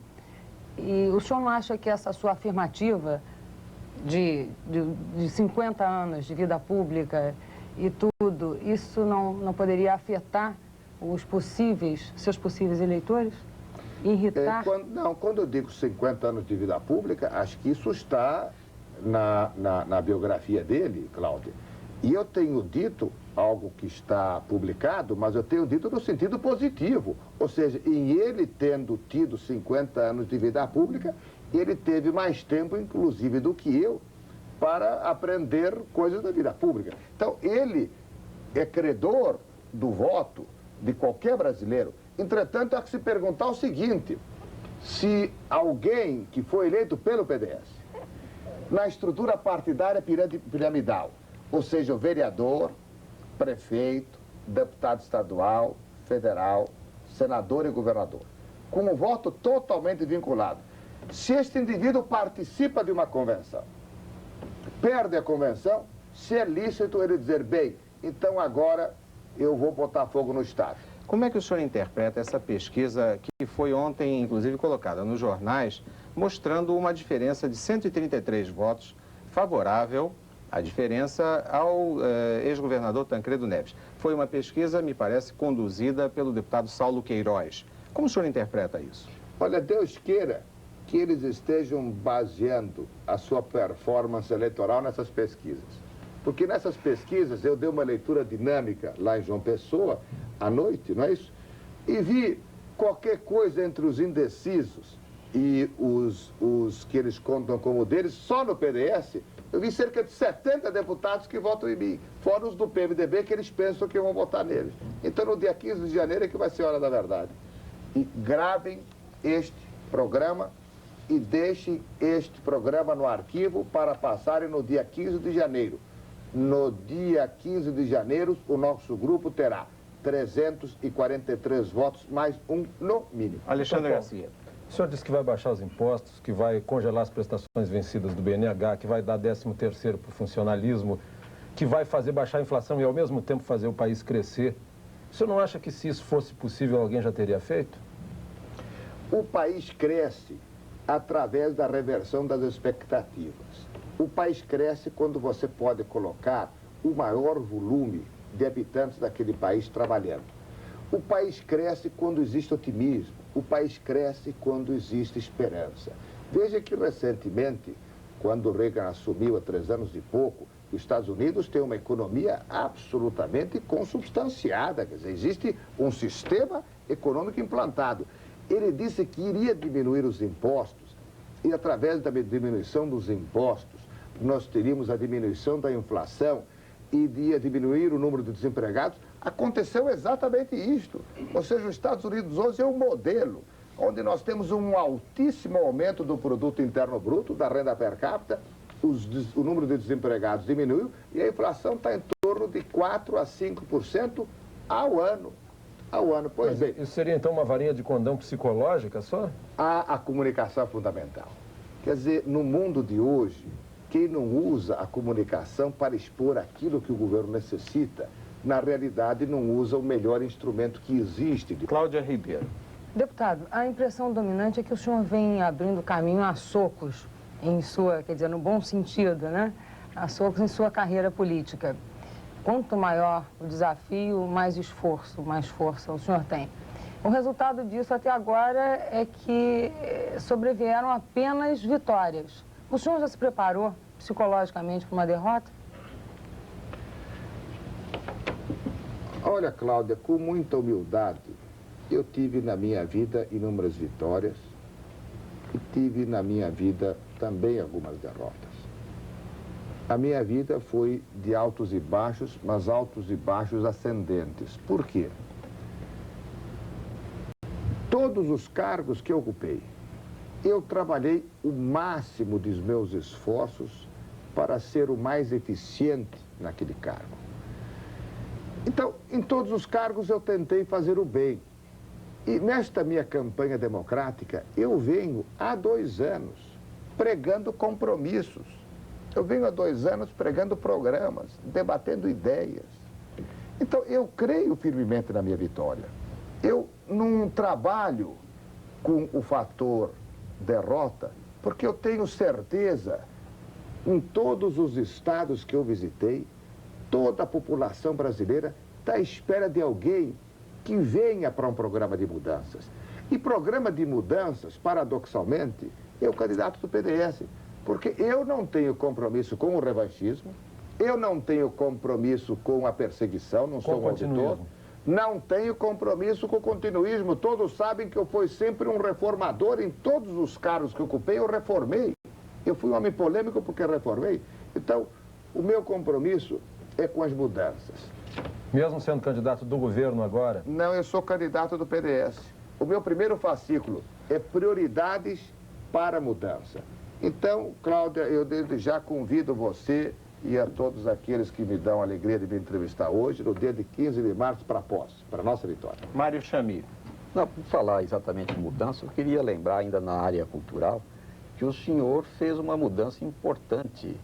e o senhor não acha que essa sua afirmativa de 50 anos de vida pública e tudo, isso não poderia afetar seus possíveis eleitores? Irritar? Quando eu digo 50 anos de vida pública, acho que isso está na biografia dele, Cláudia. E eu tenho dito algo que está publicado, mas eu tenho dito no sentido positivo. Ou seja, em ele tendo tido 50 anos de vida pública, ele teve mais tempo, inclusive, do que eu, para aprender coisas da vida pública. Então, ele é credor do voto de qualquer brasileiro. Entretanto, há que se perguntar o seguinte: se alguém que foi eleito pelo PDS, na estrutura partidária piramidal, ou seja, o vereador, prefeito, deputado estadual, federal, senador e governador, com um voto totalmente vinculado, se este indivíduo participa de uma convenção, perde a convenção, se é lícito ele dizer, bem, então agora eu vou botar fogo no Estado. Como é que o senhor interpreta essa pesquisa que foi ontem, inclusive, colocada nos jornais, mostrando uma diferença de 133 votos favorável, a diferença ao ex-governador Tancredo Neves? Foi uma pesquisa, me parece, conduzida pelo deputado Saulo Queiroz. Como o senhor interpreta isso? Olha, Deus queira que eles estejam baseando a sua performance eleitoral nessas pesquisas. Porque nessas pesquisas eu dei uma leitura dinâmica lá em João Pessoa, à noite, não é isso? E vi qualquer coisa entre os indecisos e os que eles contam como deles, só no PDS, eu vi cerca de 70 deputados que votam em mim, fora os do PMDB que eles pensam que vão votar neles. Então, no dia 15 de janeiro é que vai ser a hora da verdade. E gravem este programa e deixem este programa no arquivo para passarem no dia 15 de janeiro. No dia 15 de janeiro, o nosso grupo terá 343 votos, mais um no mínimo. Alexandre Garcia. O senhor disse que vai baixar os impostos, que vai congelar as prestações vencidas do BNH, que vai dar 13º para o funcionalismo, que vai fazer baixar a inflação e, ao mesmo tempo, fazer o país crescer. O senhor não acha que, se isso fosse possível, alguém já teria feito? O país cresce através da reversão das expectativas. O país cresce quando você pode colocar o maior volume de habitantes daquele país trabalhando. O país cresce quando existe otimismo. O país cresce quando existe esperança. Veja que recentemente, quando Reagan assumiu há 3 anos e pouco, os Estados Unidos têm uma economia absolutamente consubstanciada. Quer dizer, existe um sistema econômico implantado. Ele disse que iria diminuir os impostos e, através da diminuição dos impostos, nós teríamos a diminuição da inflação e iria diminuir o número de desempregados. Aconteceu exatamente isto. Ou seja, os Estados Unidos hoje é um modelo onde nós temos um altíssimo aumento do produto interno bruto, da renda per capita, o número de desempregados diminuiu e a inflação está em torno de 4% a 5% ao ano. Pois bem. Isso seria, então, uma varinha de condão psicológica só? A comunicação é fundamental. Quer dizer, no mundo de hoje, quem não usa a comunicação para expor aquilo que o governo necessita, na realidade não usa o melhor instrumento que existe. Cláudia Ribeiro. Deputado, a impressão dominante é que o senhor vem abrindo caminho a socos em sua, quer dizer, no bom sentido, né? A socos em sua carreira política. Quanto maior o desafio, mais esforço, mais força o senhor tem. O resultado disso até agora é que sobrevieram apenas vitórias. O senhor já se preparou psicologicamente para uma derrota? Olha, Cláudia, com muita humildade, eu tive na minha vida inúmeras vitórias e tive na minha vida também algumas derrotas. A minha vida foi de altos e baixos, mas altos e baixos ascendentes. Por quê? Todos os cargos que eu ocupei, eu trabalhei o máximo dos meus esforços para ser o mais eficiente naquele cargo. Então, em todos os cargos eu tentei fazer o bem. E nesta minha campanha democrática, eu venho há 2 anos pregando compromissos. Eu venho há 2 anos pregando programas, debatendo ideias. Então, eu creio firmemente na minha vitória. Eu não trabalho com o fator derrota, porque eu tenho certeza, em todos os estados que eu visitei, toda a população brasileira está à espera de alguém que venha para um programa de mudanças. E programa de mudanças, paradoxalmente, é o candidato do PDS. Porque eu não tenho compromisso com o revanchismo, eu não tenho compromisso com a perseguição, não sou um auditor, não tenho compromisso com o continuismo. Todos sabem que eu fui sempre um reformador em todos os cargos que ocupei, eu reformei. Eu fui um homem polêmico porque reformei. Então, o meu compromisso é com as mudanças. Mesmo sendo candidato do governo agora? Não, eu sou candidato do PDS. O meu primeiro fascículo é prioridades para a mudança. Então, Cláudia, eu desde já convido você e a todos aqueles que me dão a alegria de me entrevistar hoje, no dia de 15 de março, para a posse, para a nossa vitória. Mário Chamie. Não, por falar exatamente em mudança, eu queria lembrar ainda na área cultural que o senhor fez uma mudança importante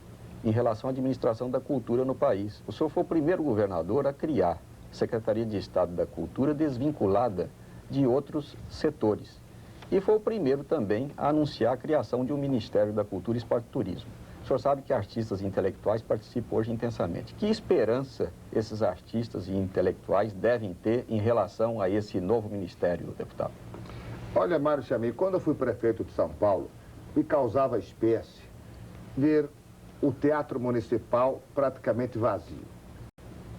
em relação à administração da cultura no país. O senhor foi o primeiro governador a criar a Secretaria de Estado da Cultura desvinculada de outros setores. E foi o primeiro também a anunciar a criação de um Ministério da Cultura, Esporte e Turismo. O senhor sabe que artistas e intelectuais participam hoje intensamente. Que esperança esses artistas e intelectuais devem ter em relação a esse novo ministério, deputado? Olha, Mário Chamie, quando eu fui prefeito de São Paulo, me causava espécie ver o Teatro Municipal praticamente vazio.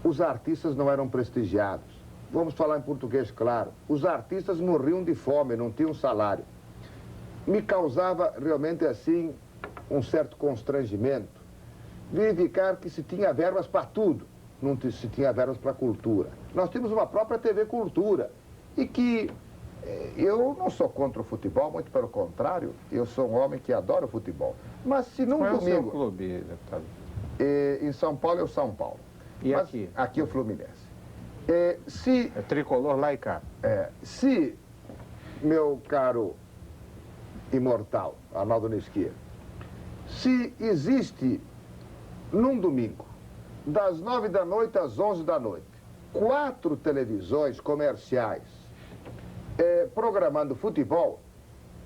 Os artistas não eram prestigiados. Vamos falar em português claro. Os artistas morriam de fome, não tinham salário. Me causava realmente assim um certo constrangimento verificar que se tinha verbas para tudo, não se tinha verbas para cultura. Nós temos uma própria TV Cultura e que eu não sou contra o futebol, muito pelo contrário, eu sou um homem que adora o futebol. Mas se num domingo... Qual é o seu clube, deputado? Em São Paulo é o São Paulo. E mas aqui? Aqui é o Fluminense. É tricolor lá e cá. Se, meu caro imortal, Arnaldo Nisquia. Se existe, num domingo, das 9 da noite às 11 da noite, 4 televisões comerciais programando futebol,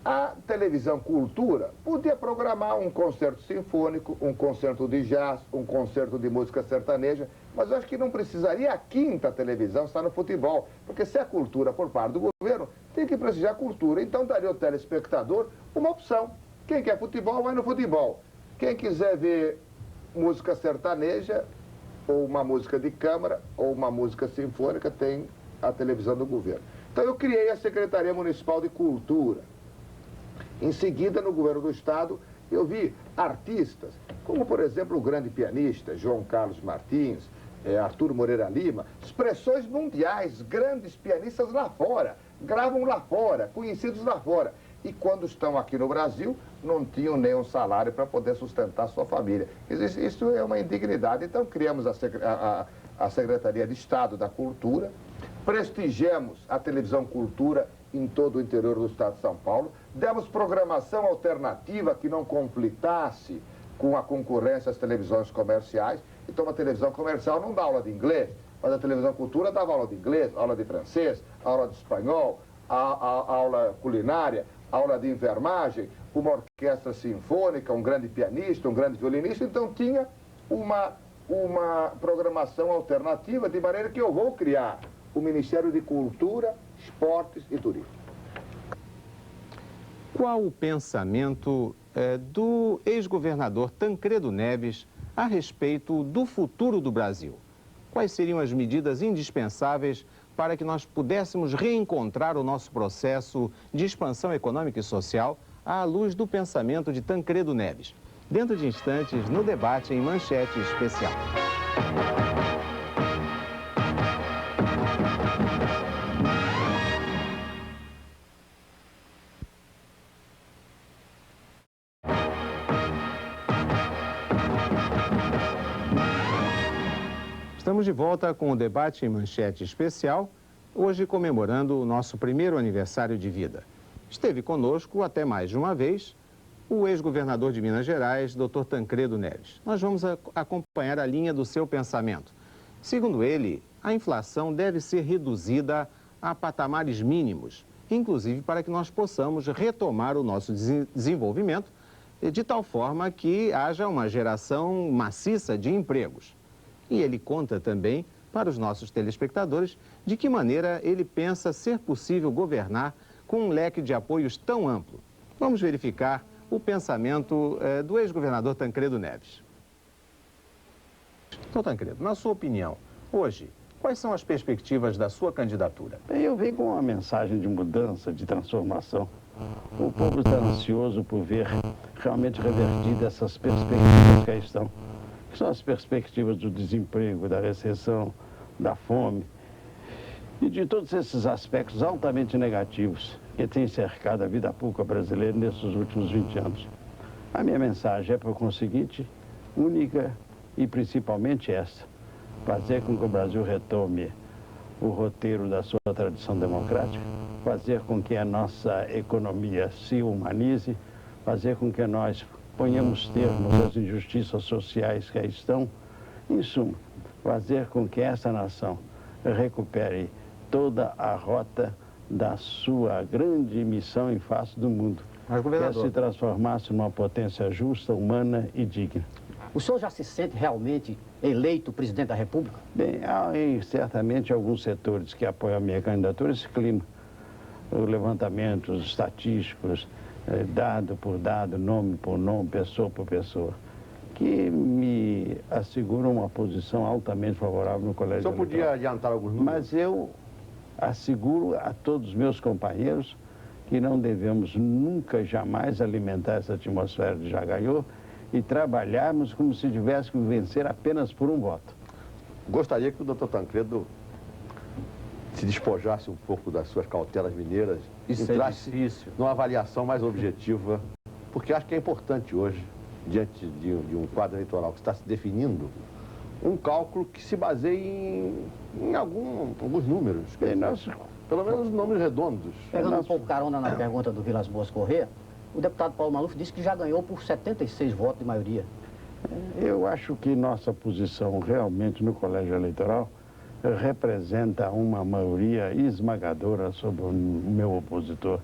a televisão Cultura podia programar um concerto sinfônico, um concerto de jazz, um concerto de música sertaneja, mas eu acho que não precisaria a 5ª televisão estar no futebol, porque se é cultura por parte do governo, tem que prestigiar a cultura. Então daria ao telespectador uma opção. Quem quer futebol, vai no futebol. Quem quiser ver música sertaneja, ou uma música de câmara, ou uma música sinfônica, tem a televisão do governo. Então eu criei a Secretaria Municipal de Cultura. Em seguida, no governo do estado, eu vi artistas, como por exemplo o grande pianista João Carlos Martins, Arthur Moreira Lima, expressões mundiais, grandes pianistas lá fora, gravam lá fora, conhecidos lá fora. E quando estão aqui no Brasil, não tinham nem um salário para poder sustentar sua família. Isso é uma indignidade. Então criamos a Secretaria de Estado da Cultura, prestigiamos a televisão Cultura em todo o interior do estado de São Paulo, demos programação alternativa que não conflitasse com a concorrência às televisões comerciais. Então a televisão comercial não dá aula de inglês, mas a televisão Cultura dava aula de inglês, aula de francês, aula de espanhol, aula culinária, aula de enfermagem, uma orquestra sinfônica, um grande pianista, um grande violinista. Então tinha uma programação alternativa, de maneira que eu vou criar o Ministério de Cultura, Esportes e Turismo. Qual o pensamento do ex-governador Tancredo Neves a respeito do futuro do Brasil? Quais seriam as medidas indispensáveis para que nós pudéssemos reencontrar o nosso processo de expansão econômica e social à luz do pensamento de Tancredo Neves? Dentro de instantes, no debate em Manchete Especial. Estamos de volta com o debate em Manchete Especial, hoje comemorando o nosso primeiro aniversário de vida. Esteve conosco até mais de uma vez o ex-governador de Minas Gerais, Dr. Tancredo Neves. Nós vamos acompanhar a linha do seu pensamento. Segundo ele, a inflação deve ser reduzida a patamares mínimos, inclusive para que nós possamos retomar o nosso desenvolvimento de tal forma que haja uma geração maciça de empregos. E ele conta também para os nossos telespectadores de que maneira ele pensa ser possível governar com um leque de apoios tão amplo. Vamos verificar o pensamento do ex-governador Tancredo Neves. Então, Tancredo, na sua opinião, hoje, quais são as perspectivas da sua candidatura? Eu venho com uma mensagem de mudança, de transformação. O povo está ansioso por ver realmente revertidas essas perspectivas que aí estão. Que são as perspectivas do desemprego, da recessão, da fome e de todos esses aspectos altamente negativos que têm cercado a vida pública brasileira nesses últimos 20 anos. A minha mensagem é para o conseguinte, única e principalmente essa: fazer com que o Brasil retome o roteiro da sua tradição democrática, fazer com que a nossa economia se humanize, fazer com que nós ponhamos termos às injustiças sociais que aí estão. Em suma, fazer com que essa nação recupere toda a rota da sua grande missão em face do mundo, que é se transformar-se numa potência justa, humana e digna. O senhor já se sente realmente eleito presidente da República? Bem, há certamente alguns setores que apoiam a minha candidatura esse clima. Levantamentos estatísticos, dado por dado, nome por nome, pessoa por pessoa, que me asseguram uma posição altamente favorável no colégio eleitoral. O senhor podia adiantar alguns números? Mas eu asseguro a todos os meus companheiros que não devemos nunca, jamais alimentar essa atmosfera de já ganhou e trabalharmos como se tivéssemos que vencer apenas por um voto. Gostaria que o doutor Tancredo se despojasse um pouco das suas cautelas mineiras e entrasse numa avaliação mais objetiva, porque acho que é importante hoje, diante de um quadro eleitoral que está se definindo, um cálculo que se baseie em alguns números, pelo menos números redondos. Pegando um pouco carona na pergunta do Vilas Boas Corrêa, O deputado Paulo Maluf disse que já ganhou por 76 votos de maioria. Eu acho que nossa posição realmente no colégio eleitoral representa uma maioria esmagadora sobre o meu opositor.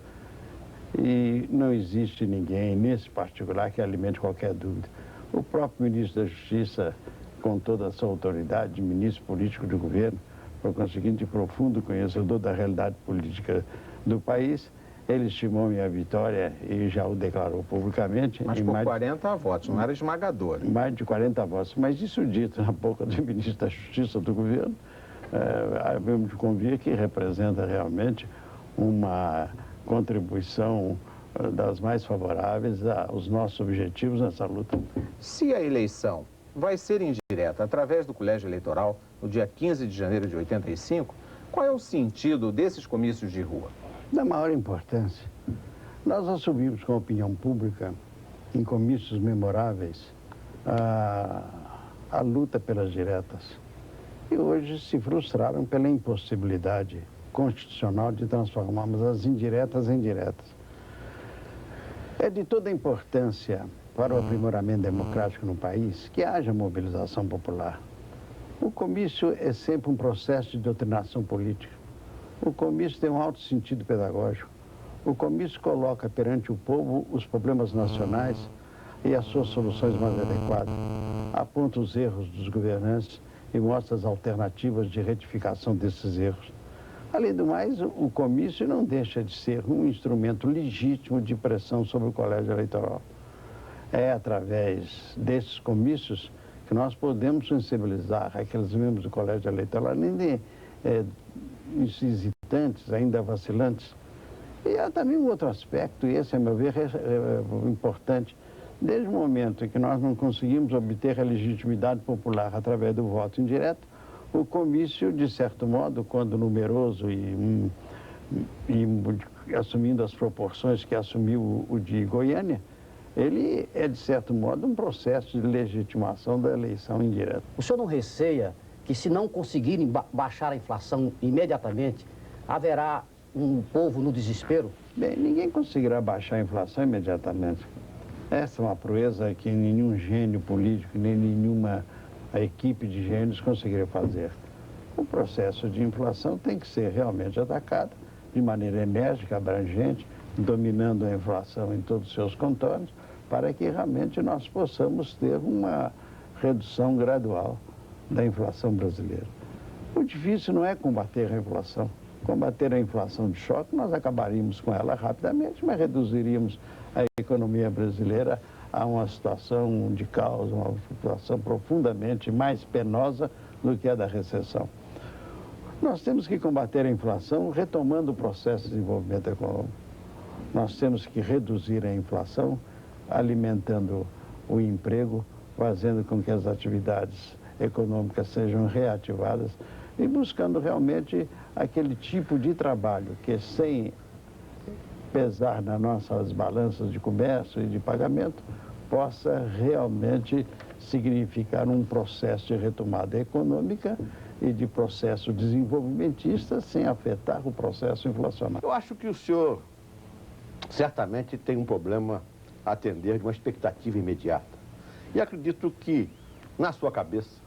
E não existe ninguém, nesse particular, que alimente qualquer dúvida. O próprio ministro da Justiça, com toda a sua autoridade, ministro político do governo, por conseguinte, profundo conhecedor da realidade política do país, ele estimou minha vitória e já o declarou publicamente. Mas por 40 votos, não era esmagador. Mais de 40 votos. Mas isso dito na boca do ministro da Justiça do governo, havemos de convir que representa realmente uma contribuição das mais favoráveis aos nossos objetivos nessa luta. Se a eleição vai ser indireta através do colégio eleitoral no dia 15 de janeiro de 85, qual é o sentido desses comícios de rua? Da maior importância. Nós assumimos com a opinião pública, em comícios memoráveis, a luta pelas diretas. E hoje se frustraram pela impossibilidade constitucional de transformarmos as indiretas em diretas. É de toda importância para o aprimoramento democrático no país que haja mobilização popular. O comício é sempre um processo de doutrinação política. O comício tem um alto sentido pedagógico. O comício coloca perante o povo os problemas nacionais e as suas soluções mais adequadas. Aponta os erros dos governantes e mostra as alternativas de retificação desses erros. Além do mais, o comício não deixa de ser um instrumento legítimo de pressão sobre o colégio eleitoral. É através desses comícios que nós podemos sensibilizar aqueles membros do colégio eleitoral, além de hesitantes, ainda vacilantes. E há também um outro aspecto, e esse, a meu ver, é importante. Desde o momento em que nós não conseguimos obter a legitimidade popular através do voto indireto, o comício, de certo modo, quando numeroso e assumindo as proporções que assumiu o de Goiânia, ele é, de certo modo, um processo de legitimação da eleição indireta. O senhor não receia que, se não conseguirem baixar a inflação imediatamente, haverá um povo no desespero? Bem, ninguém conseguirá baixar a inflação imediatamente. Essa é uma proeza que nenhum gênio político, nem nenhuma equipe de gênios conseguiria fazer. O processo de inflação tem que ser realmente atacado de maneira enérgica, abrangente, dominando a inflação em todos os seus contornos, para que realmente nós possamos ter uma redução gradual da inflação brasileira. O difícil não é combater a inflação. Combater a inflação de choque, nós acabaríamos com ela rapidamente, mas reduziríamos a economia brasileira a uma situação de caos, uma situação profundamente mais penosa do que a da recessão. Nós temos que combater a inflação retomando o processo de desenvolvimento econômico. Nós temos que reduzir a inflação, alimentando o emprego, fazendo com que as atividades econômicas sejam reativadas e buscando realmente aquele tipo de trabalho que, sem pesar nas nossas balanças de comércio e de pagamento, possa realmente significar um processo de retomada econômica e de processo desenvolvimentista sem afetar o processo inflacionário. Eu acho que o senhor certamente tem um problema a atender de uma expectativa imediata. E acredito que, na sua cabeça,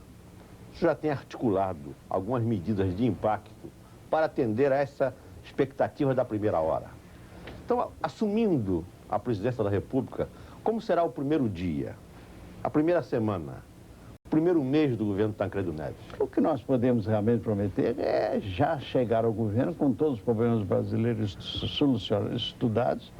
o senhor já tem articulado algumas medidas de impacto para atender a essa expectativa da primeira hora. Então, assumindo a presidência da República, como será o primeiro dia, a primeira semana, o primeiro mês do governo Tancredo Neves? O que nós podemos realmente prometer é já chegar ao governo com todos os problemas brasileiros estudados,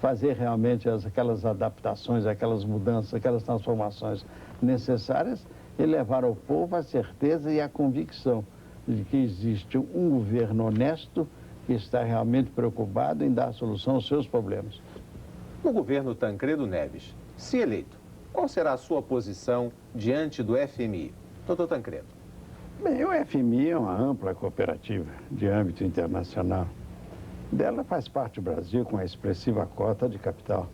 fazer realmente aquelas adaptações, aquelas mudanças, aquelas transformações necessárias e levar ao povo a certeza e a convicção de que existe um governo honesto que está realmente preocupado em dar solução aos seus problemas. No governo Tancredo Neves, se eleito, qual será a sua posição diante do FMI? Doutor Tancredo. Bem, o FMI é uma ampla cooperativa de âmbito internacional. Dela faz parte o Brasil com a expressiva cota de capital.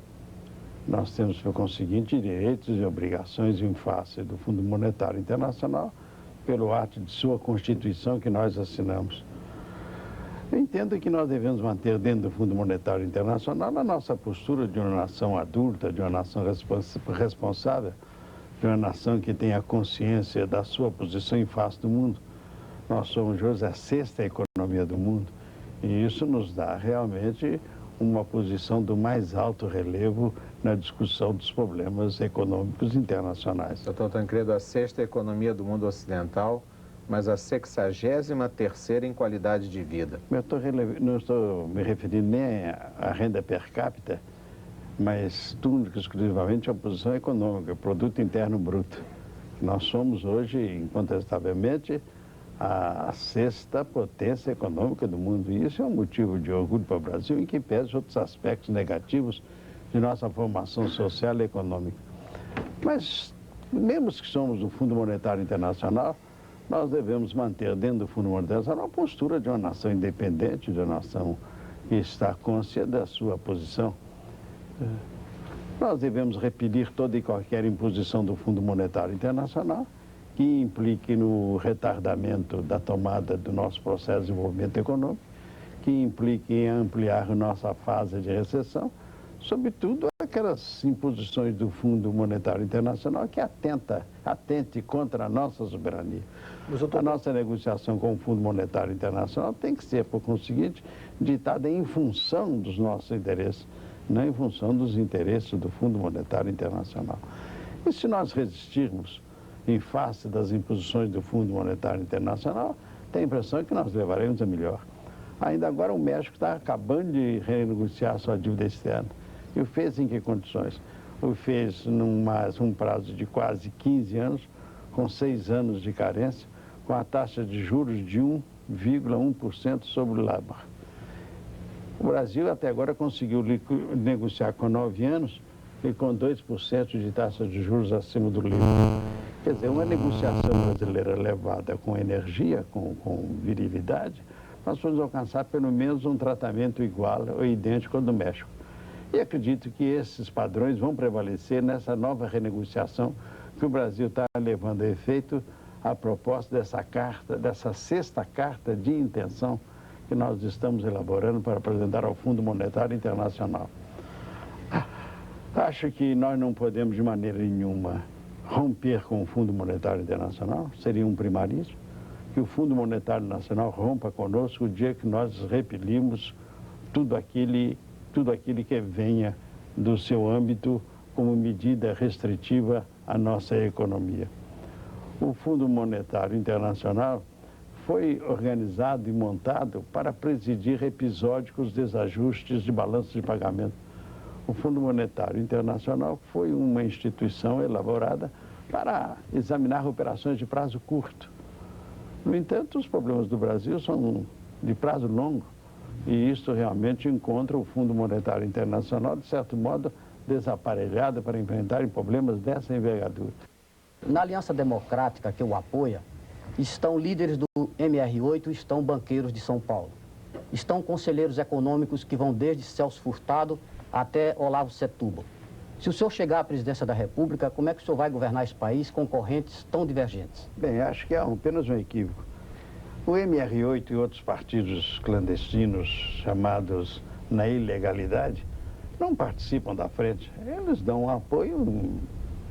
Nós temos, por conseguinte, direitos e obrigações em face do Fundo Monetário Internacional pelo ato de sua Constituição que nós assinamos. Eu entendo que nós devemos manter dentro do Fundo Monetário Internacional a nossa postura de uma nação adulta, de uma nação responsável, de uma nação que tenha consciência da sua posição em face do mundo. Nós somos hoje a 6ª economia do mundo e isso nos dá realmente uma posição do mais alto relevo na discussão dos problemas econômicos internacionais. Doutor Tancredo, a 6ª economia do mundo ocidental, mas a 63ª em qualidade de vida. Não estou me referindo nem à renda per capita, mas única e exclusivamente à posição econômica, produto interno bruto. Nós somos hoje, incontestavelmente, a 6ª potência econômica do mundo. E isso é um motivo de orgulho para o Brasil, em que pese outros aspectos negativos de nossa formação social e econômica. Mas, mesmo que somos o Fundo Monetário Internacional, nós devemos manter dentro do Fundo Monetário Internacional a postura de uma nação independente, de uma nação que está consciente da sua posição. Nós devemos repelir toda e qualquer imposição do Fundo Monetário Internacional que implique no retardamento da tomada do nosso processo de desenvolvimento econômico, que implique em ampliar nossa fase de recessão, sobretudo aquelas imposições do Fundo Monetário Internacional que atente contra a nossa soberania. A nossa negociação com o Fundo Monetário Internacional tem que ser, por conseguinte, ditada em função dos nossos interesses, não em função dos interesses do Fundo Monetário Internacional. E se nós resistirmos em face das imposições do Fundo Monetário Internacional, tem a impressão que nós levaremos a melhor. Ainda agora o México está acabando de renegociar sua dívida externa. E o fez em que condições? O fez num prazo de quase 15 anos, com 6 anos de carência, com a taxa de juros de 1,1% sobre o LIBOR. O Brasil até agora conseguiu negociar com 9 anos e com 2% de taxa de juros acima do LIBOR. Quer dizer, uma negociação brasileira levada com energia, com virilidade, nós vamos alcançar pelo menos um tratamento igual ou idêntico ao do México. E acredito que esses padrões vão prevalecer nessa nova renegociação que o Brasil está levando a efeito a propósito dessa 6ª carta de intenção que nós estamos elaborando para apresentar ao Fundo Monetário Internacional. Acho que nós não podemos de maneira nenhuma romper com o Fundo Monetário Internacional, seria um primarismo, que o Fundo Monetário Nacional rompa conosco o dia que nós repelimos tudo aquilo que venha do seu âmbito como medida restritiva à nossa economia. O Fundo Monetário Internacional foi organizado e montado para presidir episódicos desajustes de balanço de pagamento. O Fundo Monetário Internacional foi uma instituição elaborada para examinar operações de prazo curto. No entanto, os problemas do Brasil são de prazo longo e isso realmente encontra o Fundo Monetário Internacional, de certo modo, desaparelhado para enfrentar problemas dessa envergadura. Na Aliança Democrática, que o apoia, estão líderes do MR8 e estão banqueiros de São Paulo. Estão conselheiros econômicos que vão desde Celso Furtado até Olavo Setúbal. Se o senhor chegar à presidência da República, como é que o senhor vai governar esse país com correntes tão divergentes? Bem, acho que é apenas um equívoco. O MR8 e outros partidos clandestinos chamados na ilegalidade não participam da frente. Eles dão um apoio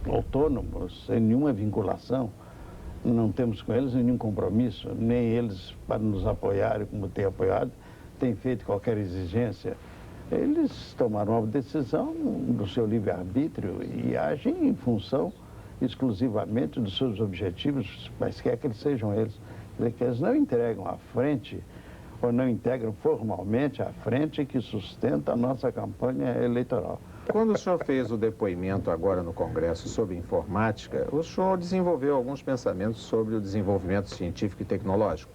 autônomo, sem nenhuma vinculação. Não temos com eles nenhum compromisso, nem eles, para nos apoiarem como têm apoiado, têm feito qualquer exigência. Eles tomaram uma decisão do seu livre-arbítrio e agem em função exclusivamente dos seus objetivos, mas quer que eles sejam eles. Que eles não entregam à frente, ou não integram formalmente a frente que sustenta a nossa campanha eleitoral. Quando o senhor fez o depoimento agora no Congresso sobre informática, o senhor desenvolveu alguns pensamentos sobre o desenvolvimento científico e tecnológico.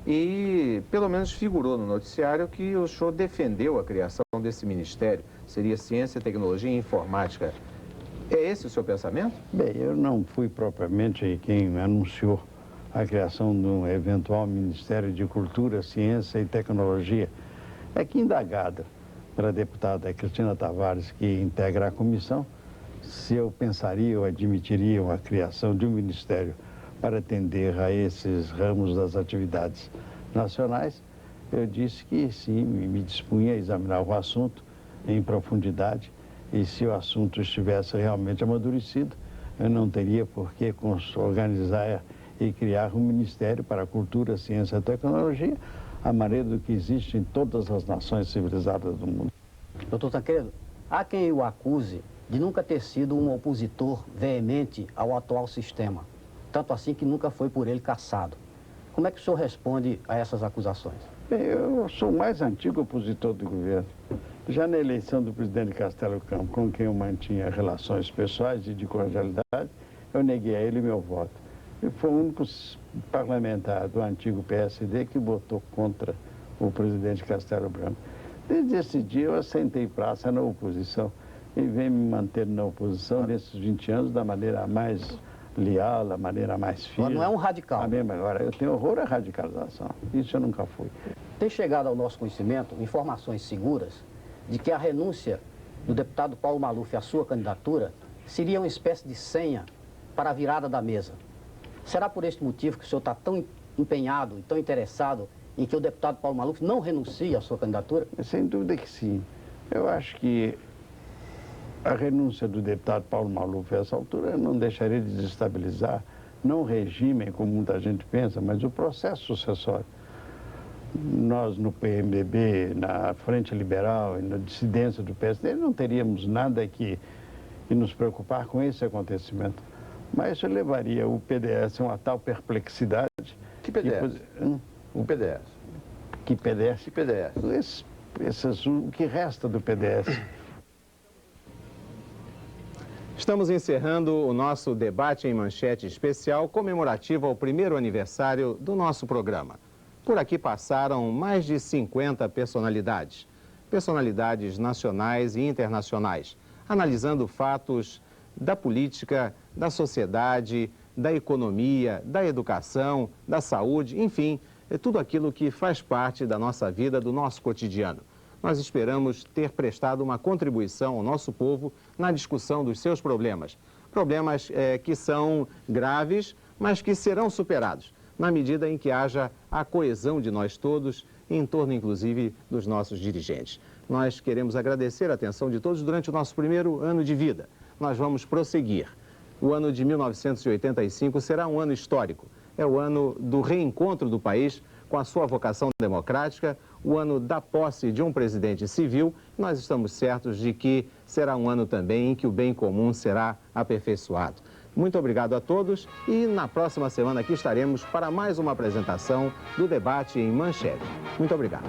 E, pelo menos, figurou no noticiário que o senhor defendeu a criação desse ministério. Seria Ciência, Tecnologia e Informática. É esse o seu pensamento? Bem, eu não fui propriamente quem anunciou a criação de um eventual Ministério de Cultura, Ciência e Tecnologia. É que, indagado pela deputada Cristina Tavares, que integra a comissão, se eu pensaria ou admitiria a criação de um ministério para atender a esses ramos das atividades nacionais, eu disse que sim, me dispunha a examinar o assunto em profundidade e se o assunto estivesse realmente amadurecido, eu não teria por que organizar e criar um Ministério para a Cultura, Ciência e Tecnologia, à maneira do que existe em todas as nações civilizadas do mundo. Doutor Tancredo, há quem o acuse de nunca ter sido um opositor veemente ao atual sistema, tanto assim que nunca foi por ele caçado. Como é que o senhor responde a essas acusações? Bem, eu sou o mais antigo opositor do governo. Já na eleição do presidente Castelo Campos, com quem eu mantinha relações pessoais e de cordialidade, eu neguei a ele meu voto. E foi o único parlamentar do antigo PSD que votou contra o presidente Castelo Branco. Desde esse dia eu assentei praça na oposição e venho me manter na oposição nesses 20 anos da maneira mais leal, da maneira mais firme. Não é um radical. Agora, eu tenho horror à radicalização. Isso eu nunca fui. Tem chegado ao nosso conhecimento informações seguras de que a renúncia do deputado Paulo Maluf à sua candidatura seria uma espécie de senha para a virada da mesa. Será por este motivo que o senhor está tão empenhado e tão interessado em que o deputado Paulo Maluf não renuncie à sua candidatura? Sem dúvida que sim. Eu acho que a renúncia do deputado Paulo Maluf a essa altura não deixaria de desestabilizar, não o regime, como muita gente pensa, mas o processo sucessório. Nós no PMDB, na Frente Liberal e na dissidência do PSD, não teríamos nada que nos preocupar com esse acontecimento. Mas isso levaria o PDS a uma tal perplexidade. Que PDS? O PDS. Que PDS? Que PDS? O que resta do PDS. Estamos encerrando o nosso debate em manchete especial comemorativo ao primeiro aniversário do nosso programa. Por aqui passaram mais de 50 personalidades, personalidades nacionais e internacionais, analisando fatos da política, da sociedade, da economia, da educação, da saúde, enfim, tudo aquilo que faz parte da nossa vida, do nosso cotidiano. Nós esperamos ter prestado uma contribuição ao nosso povo na discussão dos seus problemas. Problemas que são graves, mas que serão superados, na medida em que haja a coesão de nós todos, em torno, inclusive, dos nossos dirigentes. Nós queremos agradecer a atenção de todos durante o nosso primeiro ano de vida. Nós vamos prosseguir. O ano de 1985 será um ano histórico. É o ano do reencontro do país com a sua vocação democrática, o ano da posse de um presidente civil. Nós estamos certos de que será um ano também em que o bem comum será aperfeiçoado. Muito obrigado a todos e na próxima semana aqui estaremos para mais uma apresentação do debate em manchete. Muito obrigado.